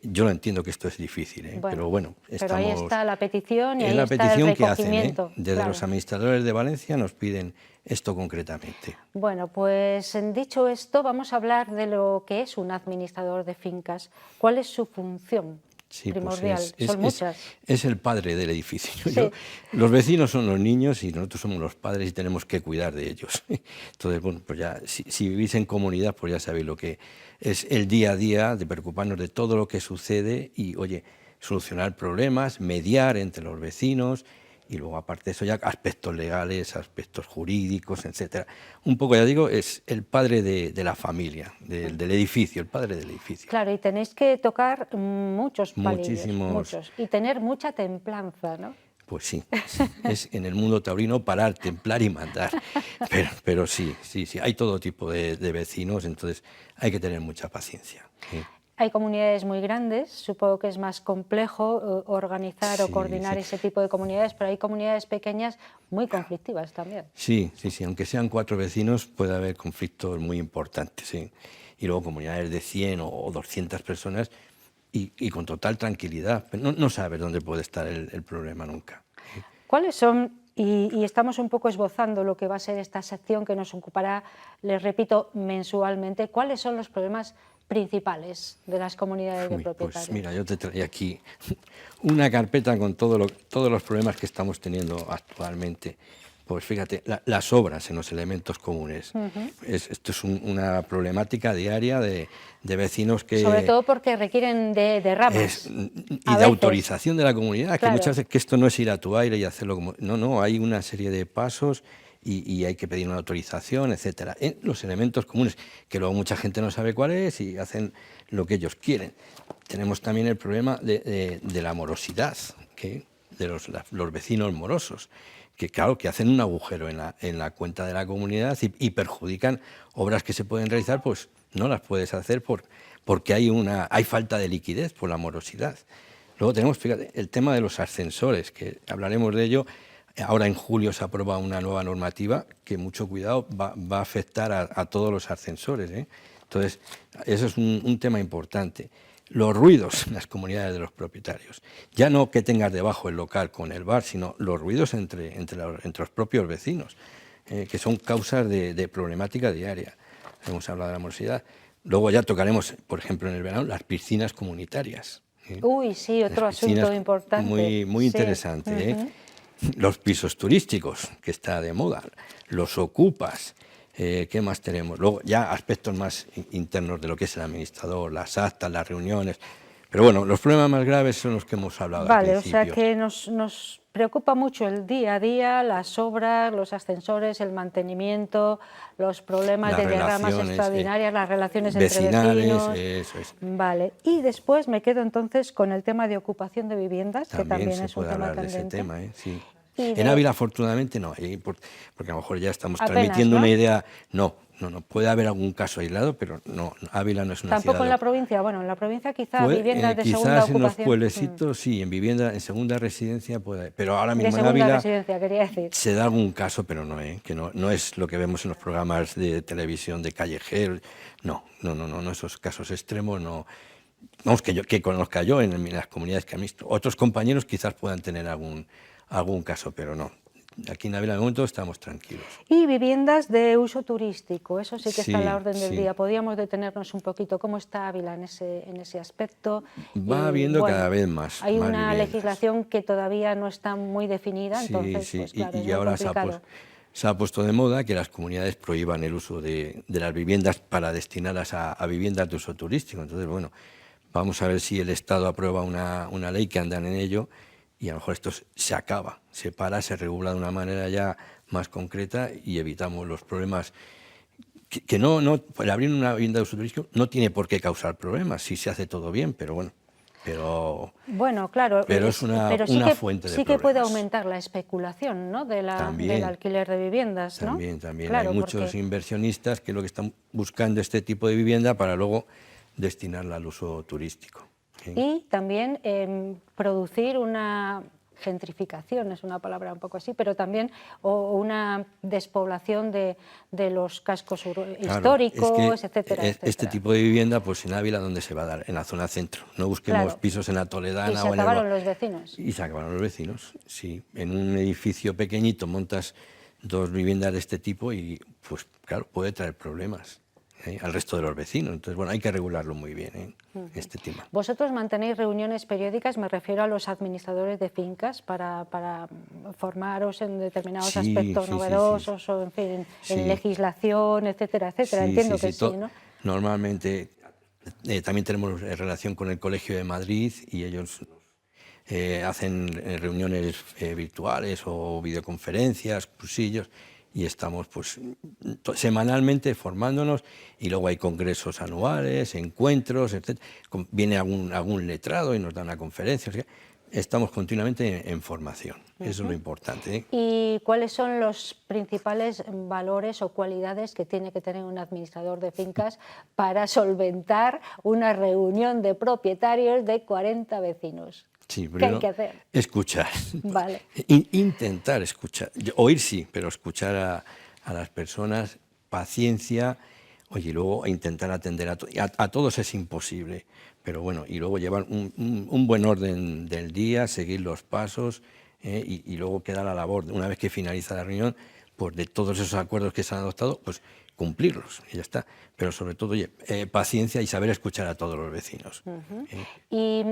Yo lo entiendo que esto es difícil, Bueno, pero bueno, pero ahí estamos... está la petición y Es ahí la está petición el que hacen, recogimiento. desde claro. los administradores de Valencia nos piden esto concretamente. Bueno, pues dicho esto, vamos a hablar de lo que es un administrador de fincas. ¿Cuál es su función Sí, pues primordial? Son muchas. es el padre del edificio. Sí. Los vecinos son los niños y nosotros somos los padres y tenemos que cuidar de ellos. Entonces, bueno, pues ya, si vivís en comunidad, pues ya sabéis lo que es el día a día, de preocuparnos de todo lo que sucede y, oye, solucionar problemas, mediar entre los vecinos y luego, aparte de eso, ya aspectos legales, aspectos jurídicos, etcétera. Un poco, ya digo, es el padre de la familia, del edificio, el padre del edificio. Claro, y tenéis que tocar muchos palillos, Muchísimos. muchos, y tener mucha templanza, ¿no? Pues sí, es en el mundo taurino parar, templar y mandar. Pero sí, hay todo tipo de vecinos, entonces hay que tener mucha paciencia. ¿Sí? Hay comunidades muy grandes, supongo que es más complejo organizar o coordinar ese tipo de comunidades, pero hay comunidades pequeñas muy conflictivas también. Sí, aunque sean 4 vecinos puede haber conflictos muy importantes, ¿sí? Y luego comunidades de 100 o 200 personas y con total tranquilidad. No sabes dónde puede estar el problema nunca. ¿Cuáles son, y estamos un poco esbozando lo que va a ser esta sección que nos ocupará, les repito, mensualmente, cuáles son los problemas principales de las comunidades de propietarios? Pues mira, yo te traía aquí una carpeta con todos los problemas que estamos teniendo actualmente. Pues fíjate, las obras en los elementos comunes. Esto es una problemática diaria de vecinos que... Sobre todo porque requieren de ramas. Y de autorización de la comunidad, que muchas veces que esto no es ir a tu aire y hacerlo como... No, hay una serie de pasos y hay que pedir una autorización, etcétera. En los elementos comunes, que luego mucha gente no sabe cuál es y hacen lo que ellos quieren. Tenemos también el problema de la morosidad, de los vecinos morosos, que claro, que hacen un agujero en la cuenta de la comunidad y perjudican obras que se pueden realizar, pues no las puedes hacer porque hay falta de liquidez por la morosidad. Luego tenemos, fíjate, el tema de los ascensores, que hablaremos de ello. Ahora en julio se aprueba una nueva normativa que, mucho cuidado, va a afectar a todos los ascensores, ¿eh? Entonces, eso es un tema importante. Los ruidos en las comunidades de los propietarios. Ya no que tengas debajo el local con el bar, sino los ruidos entre los propios vecinos, que son causas de problemática diaria. Hemos hablado de la morosidad. Luego ya tocaremos, por ejemplo, en el verano, las piscinas comunitarias. Uy, sí, otro asunto importante. Muy interesante, ¿eh? Los pisos turísticos, que está de moda, los ocupas, ¿qué más tenemos? Luego ya aspectos más internos de lo que es el administrador, las actas, las reuniones, pero bueno, los problemas más graves son los que hemos hablado al principio. O sea que nos preocupa mucho el día a día, las obras, los ascensores, el mantenimiento, los problemas de derramas extraordinarias, las relaciones entre vecinos. Eso es. Vale, y después me quedo entonces con el tema de ocupación de viviendas, que también es un tema candente. De ese tema, sí. En Ávila, afortunadamente, no, porque a lo mejor ya estamos apenas, transmitiendo, ¿no? Una idea. No, puede haber algún caso aislado, pero no, Ávila no es una ciudad. ¿Tampoco en la provincia? Bueno, en la provincia quizá viviendas de segunda quizás ocupación. en los pueblecitos, sí, en segunda residencia puede haber, pero ahora mismo de en segunda Ávila residencia, quería decir. se da algún caso, pero que no es lo que vemos en los programas de televisión de callejeros. No, esos casos extremos no. Vamos, que conozca yo en las comunidades que han visto. Otros compañeros quizás puedan tener algún caso, pero no. Aquí en Ávila de momento estamos tranquilos. Y viviendas de uso turístico, eso sí que está en la orden del día. Podríamos detenernos un poquito. ¿Cómo está Ávila en ese aspecto? Va habiendo cada vez más. Hay más una viviendas. legislación que todavía no está muy definida, entonces, pues claro, es muy ahora complicado. se ha puesto de moda que las comunidades prohíban el uso de las viviendas para destinarlas a viviendas de uso turístico. Entonces, bueno, vamos a ver si el Estado aprueba una ley que andan en ello y a lo mejor esto se acaba, se para, se regula de una manera ya más concreta y evitamos los problemas. Que no, el abrir una vivienda de uso turístico no tiene por qué causar problemas si se hace todo bien, pero bueno. Bueno, claro, pero es una fuente de problemas. Sí que puede aumentar la especulación, ¿no? del alquiler de viviendas, ¿no? También. Claro, hay muchos inversionistas que lo que están buscando este tipo de vivienda para luego destinarla al uso turístico. ¿Sí? Y también producir gentrificación, es una palabra un poco así, pero también una despoblación de los cascos históricos, etcétera, etcétera. Este tipo de vivienda, pues en Ávila, ¿dónde se va a dar? En la zona centro. No busquemos pisos en la Toledana. Y se acabaron los vecinos. Y se acabaron los vecinos, sí. En un edificio pequeñito montas 2 viviendas de este tipo y, pues claro, puede traer problemas al resto de los vecinos. Entonces, bueno, hay que regularlo muy bien, este tema. ¿Vosotros mantenéis reuniones periódicas? Me refiero a los administradores de fincas para formaros en determinados aspectos novedosos o, en fin, en legislación, etcétera, etcétera. Entiendo que sí, ¿no? Normalmente también tenemos relación con el Colegio de Madrid y ellos hacen reuniones virtuales o videoconferencias, cursillos, y estamos pues semanalmente formándonos, y luego hay congresos anuales, encuentros, etc. Viene algún letrado y nos da una conferencia. O sea, estamos continuamente en formación, eso es lo importante. ¿Y cuáles son los principales valores o cualidades que tiene que tener un administrador de fincas para solventar una reunión de propietarios de 40 vecinos? Sí, ¿Qué hay que hacer? Escuchar. Vale. Intentar escuchar. Oír sí, pero escuchar a las personas, paciencia, oye, y luego intentar atender a todos es imposible, pero bueno, y luego llevar un buen orden del día, seguir los pasos, y luego queda la labor, una vez que finaliza la reunión, pues de todos esos acuerdos que se han adoptado, pues cumplirlos y ya está. Pero sobre todo, oye, paciencia y saber escuchar a todos los vecinos. Y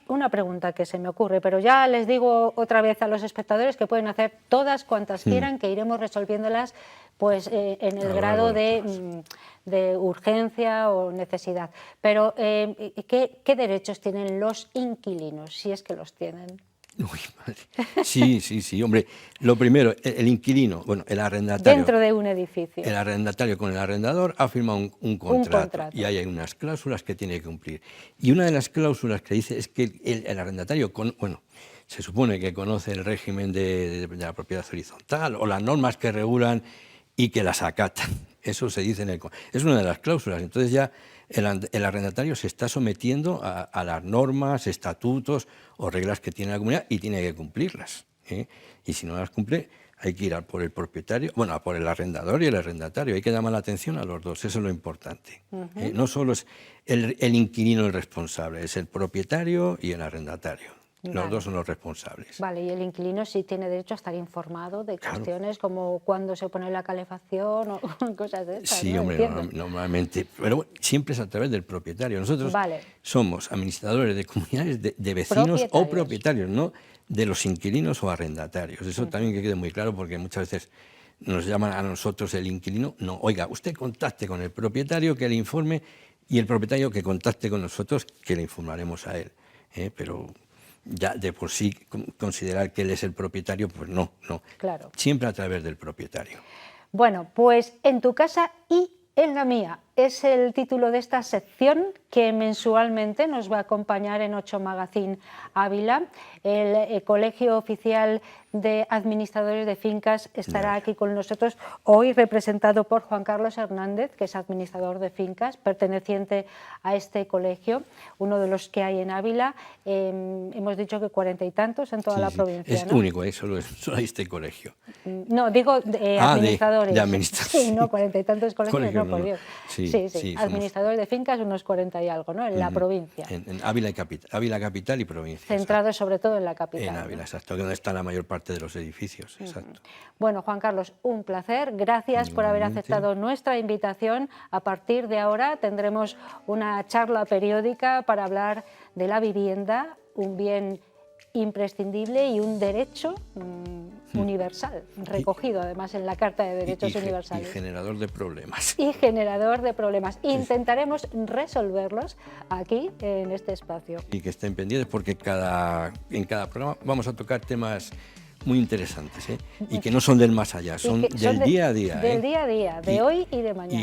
una pregunta que se me ocurre, pero ya les digo otra vez a los espectadores que pueden hacer todas cuantas quieran, que iremos resolviéndolas pues en el grado de urgencia o necesidad. Pero, ¿qué derechos tienen los inquilinos, si es que los tienen? Uy, madre. Sí, hombre. Lo primero, el inquilino, bueno, el arrendatario. Dentro de un edificio. El arrendatario con el arrendador ha firmado un contrato. Y ahí hay unas cláusulas que tiene que cumplir. Y una de las cláusulas que dice es que el arrendatario, se supone que conoce el régimen de la propiedad horizontal o las normas que regulan y que las acatan. Eso se dice es una de las cláusulas. Entonces ya el arrendatario se está sometiendo a las normas, estatutos o reglas que tiene la comunidad y tiene que cumplirlas. Y si no las cumple, hay que ir a por el propietario, bueno, a por el arrendador y el arrendatario. Hay que llamar la atención a los dos, eso es lo importante. No solo es el inquilino el responsable, es el propietario y el arrendatario. Los dos son los responsables. Vale, y el inquilino sí tiene derecho a estar informado de cuestiones como cuándo se pone la calefacción o cosas de esas. Sí, ¿no? hombre, normalmente, pero siempre es a través del propietario. Nosotros somos administradores de comunidades de vecinos o propietarios, no de los inquilinos o arrendatarios. Eso también que quede muy claro, porque muchas veces nos llaman a nosotros el inquilino. No, oiga, usted contacte con el propietario que le informe y el propietario que contacte con nosotros que le informaremos a él. Pero ya de por sí considerar que él es el propietario, pues no. Claro. Siempre a través del propietario. Bueno, pues en tu casa y en la mía es el título de esta sección que mensualmente nos va a acompañar en 8 Magazine Ávila. El Colegio Oficial de Administradores de Fincas estará aquí con nosotros hoy, representado por Juan Carlos Hernández, que es administrador de fincas, perteneciente a este colegio, uno de los que hay en Ávila. Hemos dicho que 40 y tantos en toda la provincia. Es único, solo hay este colegio. No, digo administradores. De administradores. Sí, no, 40 y tantos colegios, no, por Dios. Sí, administradores de fincas, unos 40 y algo, ¿no? En la provincia. En Ávila capital y provincia. Centrados sobre todo en la capital. En Ávila, exacto, donde está la mayor parte de los edificios, exacto. Bueno, Juan Carlos, un placer. Gracias por haber aceptado nuestra invitación. A partir de ahora tendremos una charla periódica para hablar de la vivienda, un bien imprescindible y un derecho universal, recogido además en la Carta de Derechos Universales. Y generador de problemas. Y generador de problemas. Intentaremos resolverlos aquí, en este espacio. Y que estén pendientes porque en cada programa vamos a tocar temas muy interesantes, y que no son del más allá, son del día a día. Del día a día, de hoy y de mañana.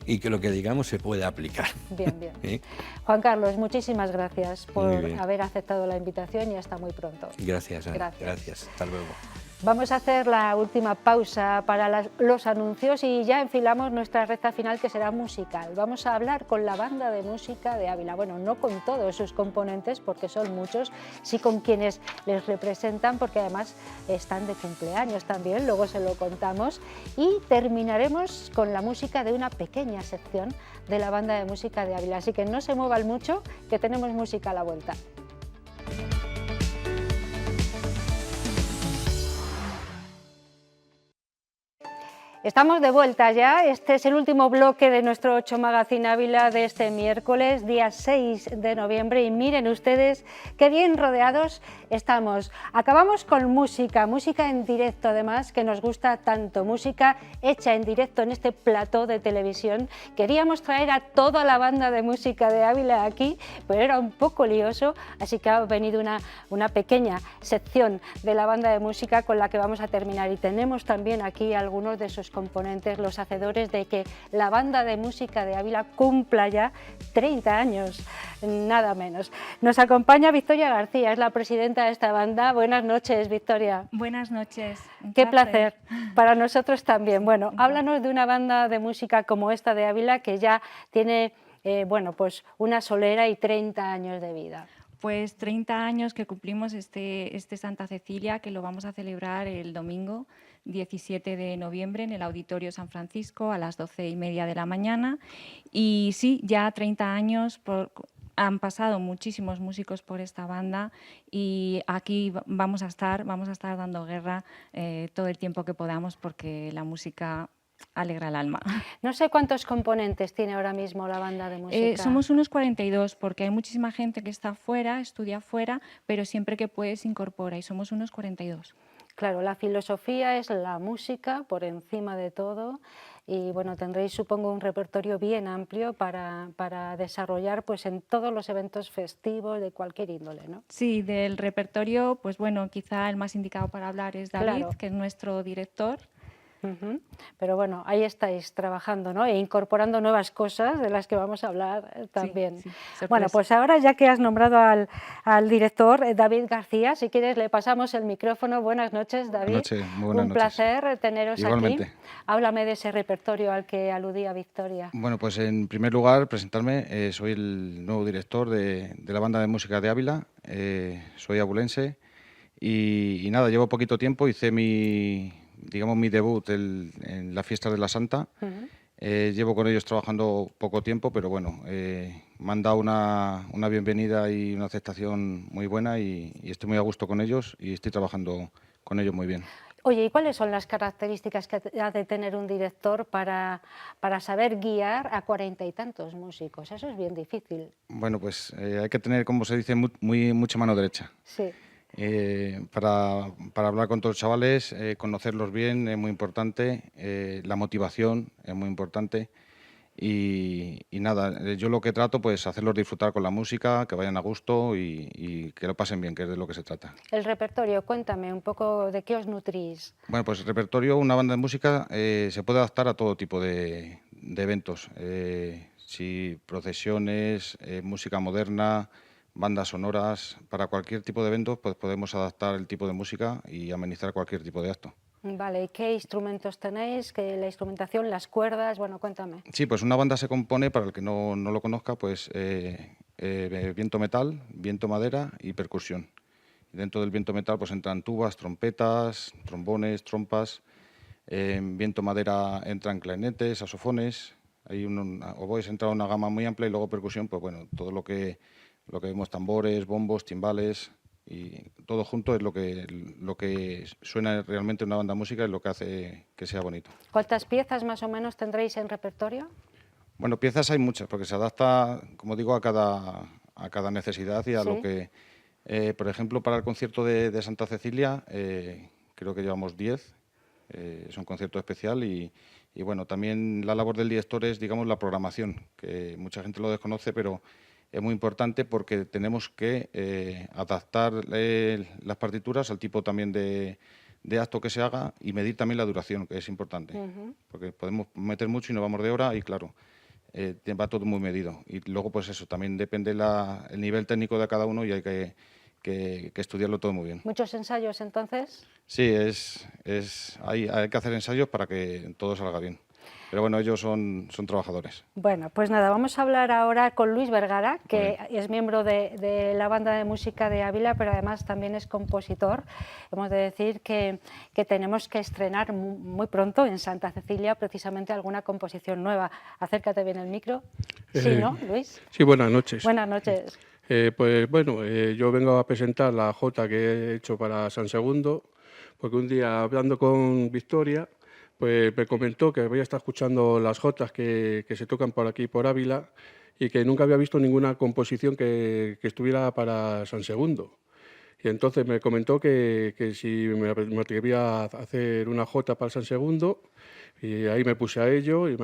Y que lo que digamos se puede aplicar. Bien. Juan Carlos, muchísimas gracias por haber aceptado la invitación y hasta muy pronto. Gracias. Hasta luego. Vamos a hacer la última pausa para los anuncios y ya enfilamos nuestra recta final, que será musical. Vamos a hablar con la banda de música de Ávila. Bueno, no con todos sus componentes, porque son muchos, sí con quienes les representan, porque además están de cumpleaños también, luego se lo contamos. Y terminaremos con la música de una pequeña sección de la banda de música de Ávila. Así que no se muevan mucho, que tenemos música a la vuelta. Estamos de vuelta ya, este es el último bloque de nuestro 8 Magazine Ávila de este miércoles, día 6 de noviembre, y miren ustedes qué bien rodeados estamos. Acabamos con música en directo además, que nos gusta tanto, música hecha en directo en este plató de televisión. Queríamos traer a toda la banda de música de Ávila aquí, pero era un poco lioso, así que ha venido una pequeña sección de la banda de música con la que vamos a terminar, y tenemos también aquí algunos de sus componentes, los hacedores de que la banda de música de Ávila cumpla ya 30 años, nada menos. Nos acompaña Victoria García, es la presidenta de esta banda. Buenas noches, Victoria. Buenas noches. Qué placer, para nosotros también. Bueno, háblanos de una banda de música como esta de Ávila, que ya tiene bueno, pues una solera y 30 años de vida. Pues 30 años que cumplimos este Santa Cecilia, que lo vamos a celebrar el domingo 17 de noviembre en el Auditorio San Francisco a las 12:30 de la mañana. Y sí, ya 30 años, han pasado muchísimos músicos por esta banda, y aquí vamos a estar dando guerra todo el tiempo que podamos, porque la música alegra el alma. No sé cuántos componentes tiene ahora mismo la banda de música. Somos unos 42, porque hay muchísima gente que está fuera, estudia fuera, pero siempre que puede se incorpora, y somos unos 42. Claro, la filosofía es la música por encima de todo, y bueno, tendréis, supongo, un repertorio bien amplio para desarrollar pues en todos los eventos festivos de cualquier índole, ¿no? Sí, del repertorio, pues bueno, quizá el más indicado para hablar es David, claro, que es nuestro director. Pero bueno, ahí estáis trabajando, ¿no? E incorporando nuevas cosas de las que vamos a hablar también. Sí, bueno, pues ahora, ya que has nombrado al director, David García, si quieres le pasamos el micrófono. Buenas noches, David. Buenas noches, muy buenas Un placer teneros Igualmente. aquí. Háblame de ese repertorio al que aludía Victoria. Bueno, pues en primer lugar, presentarme. Soy el nuevo director de la banda de música de Ávila. Soy abulense y nada, llevo poquito tiempo. Hice mi debut en la fiesta de la Santa. Llevo con ellos trabajando poco tiempo, pero bueno, me han dado una bienvenida y una aceptación muy buena, y estoy muy a gusto con ellos y estoy trabajando con ellos muy bien. Oye, ¿y cuáles son las características que ha de tener un director para saber guiar a 40 y tantos músicos? Eso es bien difícil. Bueno, pues hay que tener, como se dice, mucha mano derecha. Sí. Para hablar con todos los chavales, conocerlos bien es muy importante, la motivación es muy importante, y nada, yo lo que trato pues hacerlos disfrutar con la música, que vayan a gusto y que lo pasen bien, que es de lo que se trata. El repertorio, cuéntame un poco de qué os nutrís. Bueno, pues el repertorio, una banda de música se puede adaptar a todo tipo de eventos, si procesiones, música moderna, bandas sonoras. Para cualquier tipo de evento pues podemos adaptar el tipo de música y amenizar cualquier tipo de acto. Vale, ¿y qué instrumentos tenéis? ¿La instrumentación, las cuerdas? Bueno, cuéntame. Sí, pues una banda se compone, para el que no lo conozca, pues viento metal, viento madera y percusión. Y dentro del viento metal pues entran tubas, trompetas, trombones, trompas. En viento madera entran clarinetes, saxofones. Hay oboes, entra una gama muy amplia, y luego percusión, pues bueno, todo lo que vemos, tambores, bombos, timbales, y todo junto es lo que suena realmente una banda de música, y lo que hace que sea bonito. ¿Cuántas piezas más o menos tendréis en repertorio? Bueno, piezas hay muchas, porque se adapta, como digo, a cada necesidad y a lo que... por ejemplo, para el concierto de Santa Cecilia, creo que llevamos 10, es un concierto especial, y bueno, también la labor del director es, digamos, la programación, que mucha gente lo desconoce, pero es muy importante, porque tenemos que adaptar las partituras al tipo también de acto que se haga, y medir también la duración, que es importante, porque podemos meter mucho y nos vamos de hora, y claro, va todo muy medido. Y luego, pues eso, también depende el nivel técnico de cada uno, y hay que que estudiarlo todo muy bien. ¿Muchos ensayos entonces? Sí, hay que hacer ensayos para que todo salga bien. Pero bueno, ellos son trabajadores. Bueno, pues nada, vamos a hablar ahora con Luis Vergara, que es miembro de la banda de música de Ávila, pero además también es compositor. Hemos de decir que tenemos que estrenar muy pronto en Santa Cecilia precisamente alguna composición nueva. Acércate bien el micro. Sí, ¿no, Luis? Sí, buenas noches. Buenas noches. Pues bueno, yo vengo a presentar la jota que he hecho para San Segundo, porque un día hablando con Victoria, pues me comentó que había estado escuchando las jotas que se tocan por aquí, por Ávila, y que nunca había visto ninguna composición que estuviera para San Segundo. Y entonces me comentó que si me atrevía a hacer una jota para San Segundo, y ahí me puse a ello y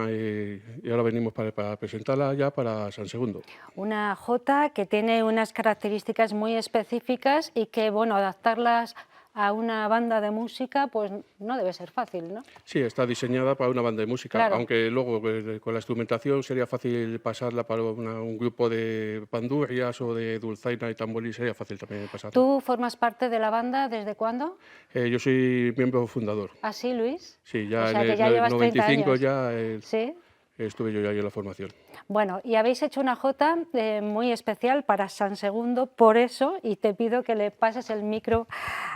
ahora venimos para presentarla ya para San Segundo. Una jota que tiene unas características muy específicas y que, bueno, adaptarlas a una banda de música, pues no debe ser fácil, ¿no? Sí, está diseñada para una banda de música, claro. Aunque luego con la instrumentación sería fácil pasarla para un grupo de pandurrias o de dulzaina y tamboril, sería fácil también pasarla. ¿Tú formas parte de la banda desde cuándo? Yo soy miembro fundador. ¿Ah, sí, Luis? Sí, ya o sea, en que ya el llevas 95 30 ya ¿Sí? estuve yo ya en la formación. Bueno, y habéis hecho una jota muy especial para San Segundo, por eso, y te pido que le pases el micro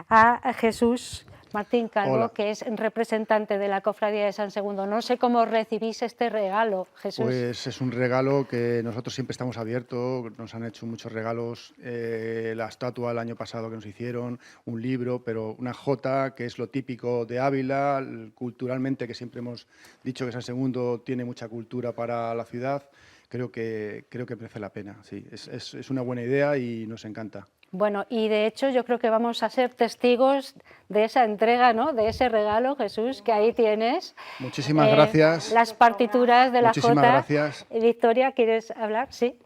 a Jesús Martín Calvo, Hola. que es representante de la Cofradía de San Segundo. No sé cómo recibís este regalo, Jesús. Pues es un regalo que nosotros siempre estamos abiertos, nos han hecho muchos regalos, la estatua el año pasado que nos hicieron, un libro, pero una jota que es lo típico de Ávila, culturalmente, que siempre hemos dicho que San Segundo tiene mucha cultura para la ciudad, creo que merece la pena, sí, es una buena idea y nos encanta. Bueno, y de hecho yo creo que vamos a ser testigos de esa entrega, ¿no? De ese regalo, Jesús, que ahí tienes. Muchísimas gracias. Las partituras de la Muchísimas jota. gracias. Victoria, ¿quieres hablar? Sí.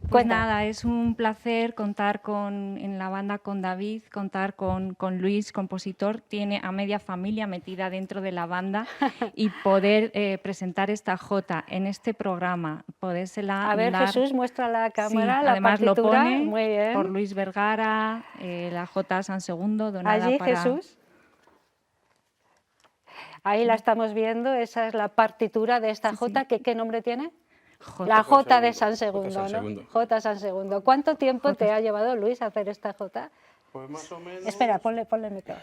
Pues Cuenta. nada, es un placer contar en la banda con David, contar con Luis, compositor, tiene a media familia metida dentro de la banda y poder presentar esta jota en este programa, podérsela A ver, dar. Jesús, muestra la Sí, cámara, la además lo partitura. pone Muy bien. por Luis Vergara, la jota San Segundo, donada Allí, para... Jesús. Ahí la estamos viendo, esa es la partitura de esta jota, que ¿qué nombre tiene? La Jota de San Segundo, Jota San ¿no? Segundo. Jota San Segundo. ¿Cuánto tiempo te ha llevado, Luis, a hacer esta jota? Pues más o menos... Espera, ponle el micro.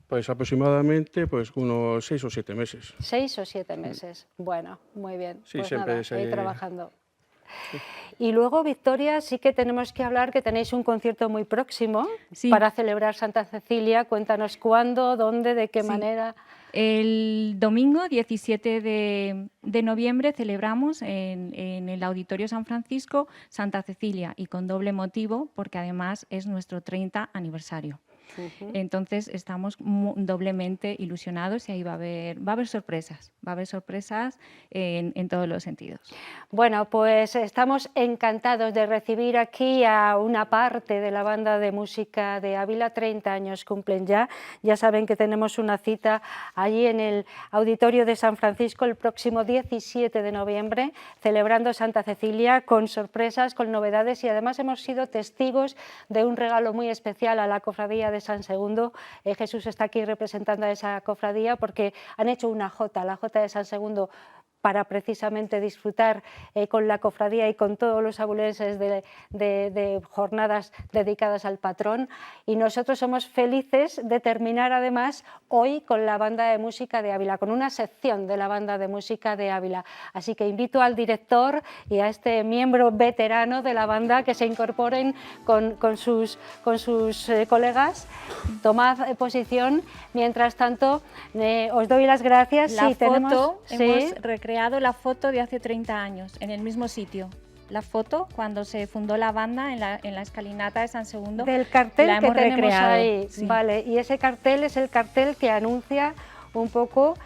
Pues aproximadamente pues unos 6 o 7 meses. 6 o 7 meses. Bueno, muy bien. Sí, pues siempre nada, ahí se- trabajando. Y luego, Victoria, sí que tenemos que hablar que tenéis un concierto muy próximo Sí. para celebrar Santa Cecilia. Cuéntanos cuándo, dónde, de qué Sí. manera. El domingo 17 de noviembre celebramos en el Auditorio San Francisco Santa Cecilia y con doble motivo porque además es nuestro 30 aniversario. Entonces estamos doblemente ilusionados y ahí va a haber sorpresas, en todos los sentidos. Bueno, pues estamos encantados de recibir aquí a una parte de la banda de música de Ávila. 30 años cumplen ya. Ya saben que tenemos una cita allí en el Auditorio de San Francisco el próximo 17 de noviembre, celebrando Santa Cecilia con sorpresas, con novedades, y además hemos sido testigos de un regalo muy especial a la Cofradía de San Segundo. Jesús está aquí representando a esa cofradía porque han hecho una jota, la jota de San Segundo, para precisamente disfrutar con la cofradía y con todos los abulenses de jornadas dedicadas al patrón. Y nosotros somos felices de terminar además hoy con la banda de música de Ávila, con una sección de la banda de música de Ávila. Así que invito al director y a este miembro veterano de la banda que se incorporen con sus colegas. Tomad posición. Mientras tanto, os doy las gracias. La Sí, foto, sí. hemos recreado la foto de hace 30 años, en el mismo sitio. La foto, cuando se fundó la banda en la escalinata de San Segundo, Del cartel la que hemos tenemos recreado. ahí. Sí. Vale, y ese cartel es el cartel que anuncia un poco,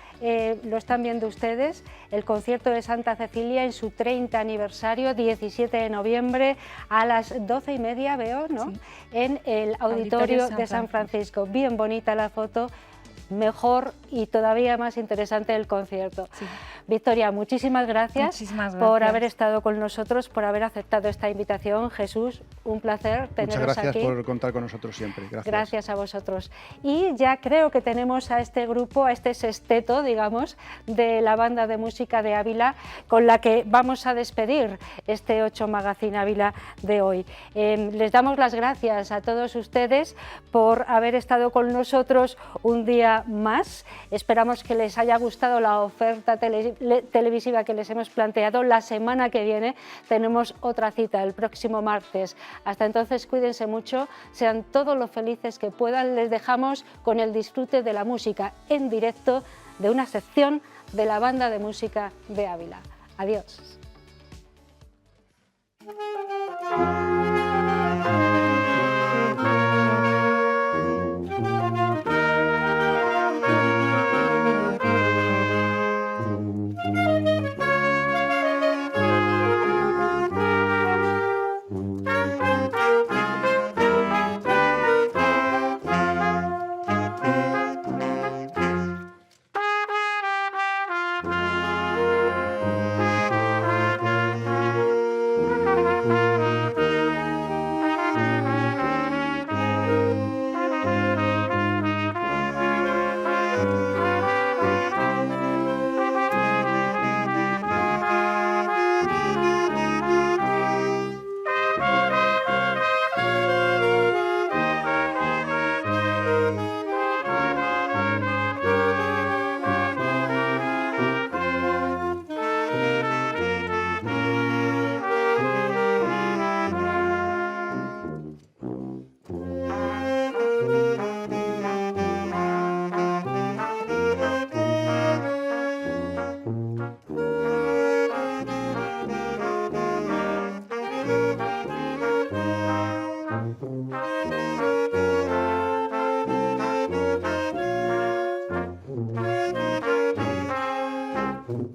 lo están viendo ustedes, el concierto de Santa Cecilia en su 30 aniversario, 17 de noviembre a las 12:30, veo, ¿no? Sí. En el Auditorio de San Francisco. Bien bonita la foto. Mejor y todavía más interesante el concierto. Sí. Victoria, muchísimas gracias, Muchísimas por gracias. haber estado con nosotros, por haber aceptado esta invitación. Jesús, un placer teneros Muchas gracias aquí. por contar con nosotros siempre. Gracias. Gracias a vosotros. Y ya creo que tenemos a este grupo, a este sexteto, digamos, de la banda de música de Ávila, con la que vamos a despedir este 8 Magazine Ávila de hoy. Les damos las gracias a todos ustedes por haber estado con nosotros un día más. Esperamos que les haya gustado la oferta televisiva que les hemos planteado. La semana que viene tenemos otra cita, el próximo martes. Hasta entonces, cuídense mucho, sean todos lo felices que puedan. Les dejamos con el disfrute de la música en directo de una sección de la banda de música de Ávila. Adiós.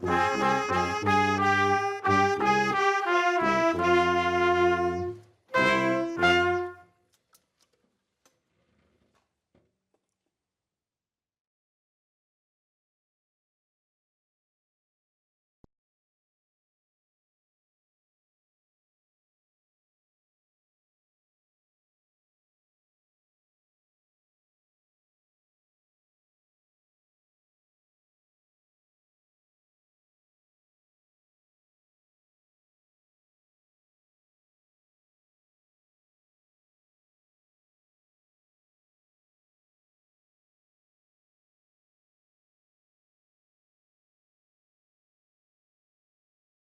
Bye.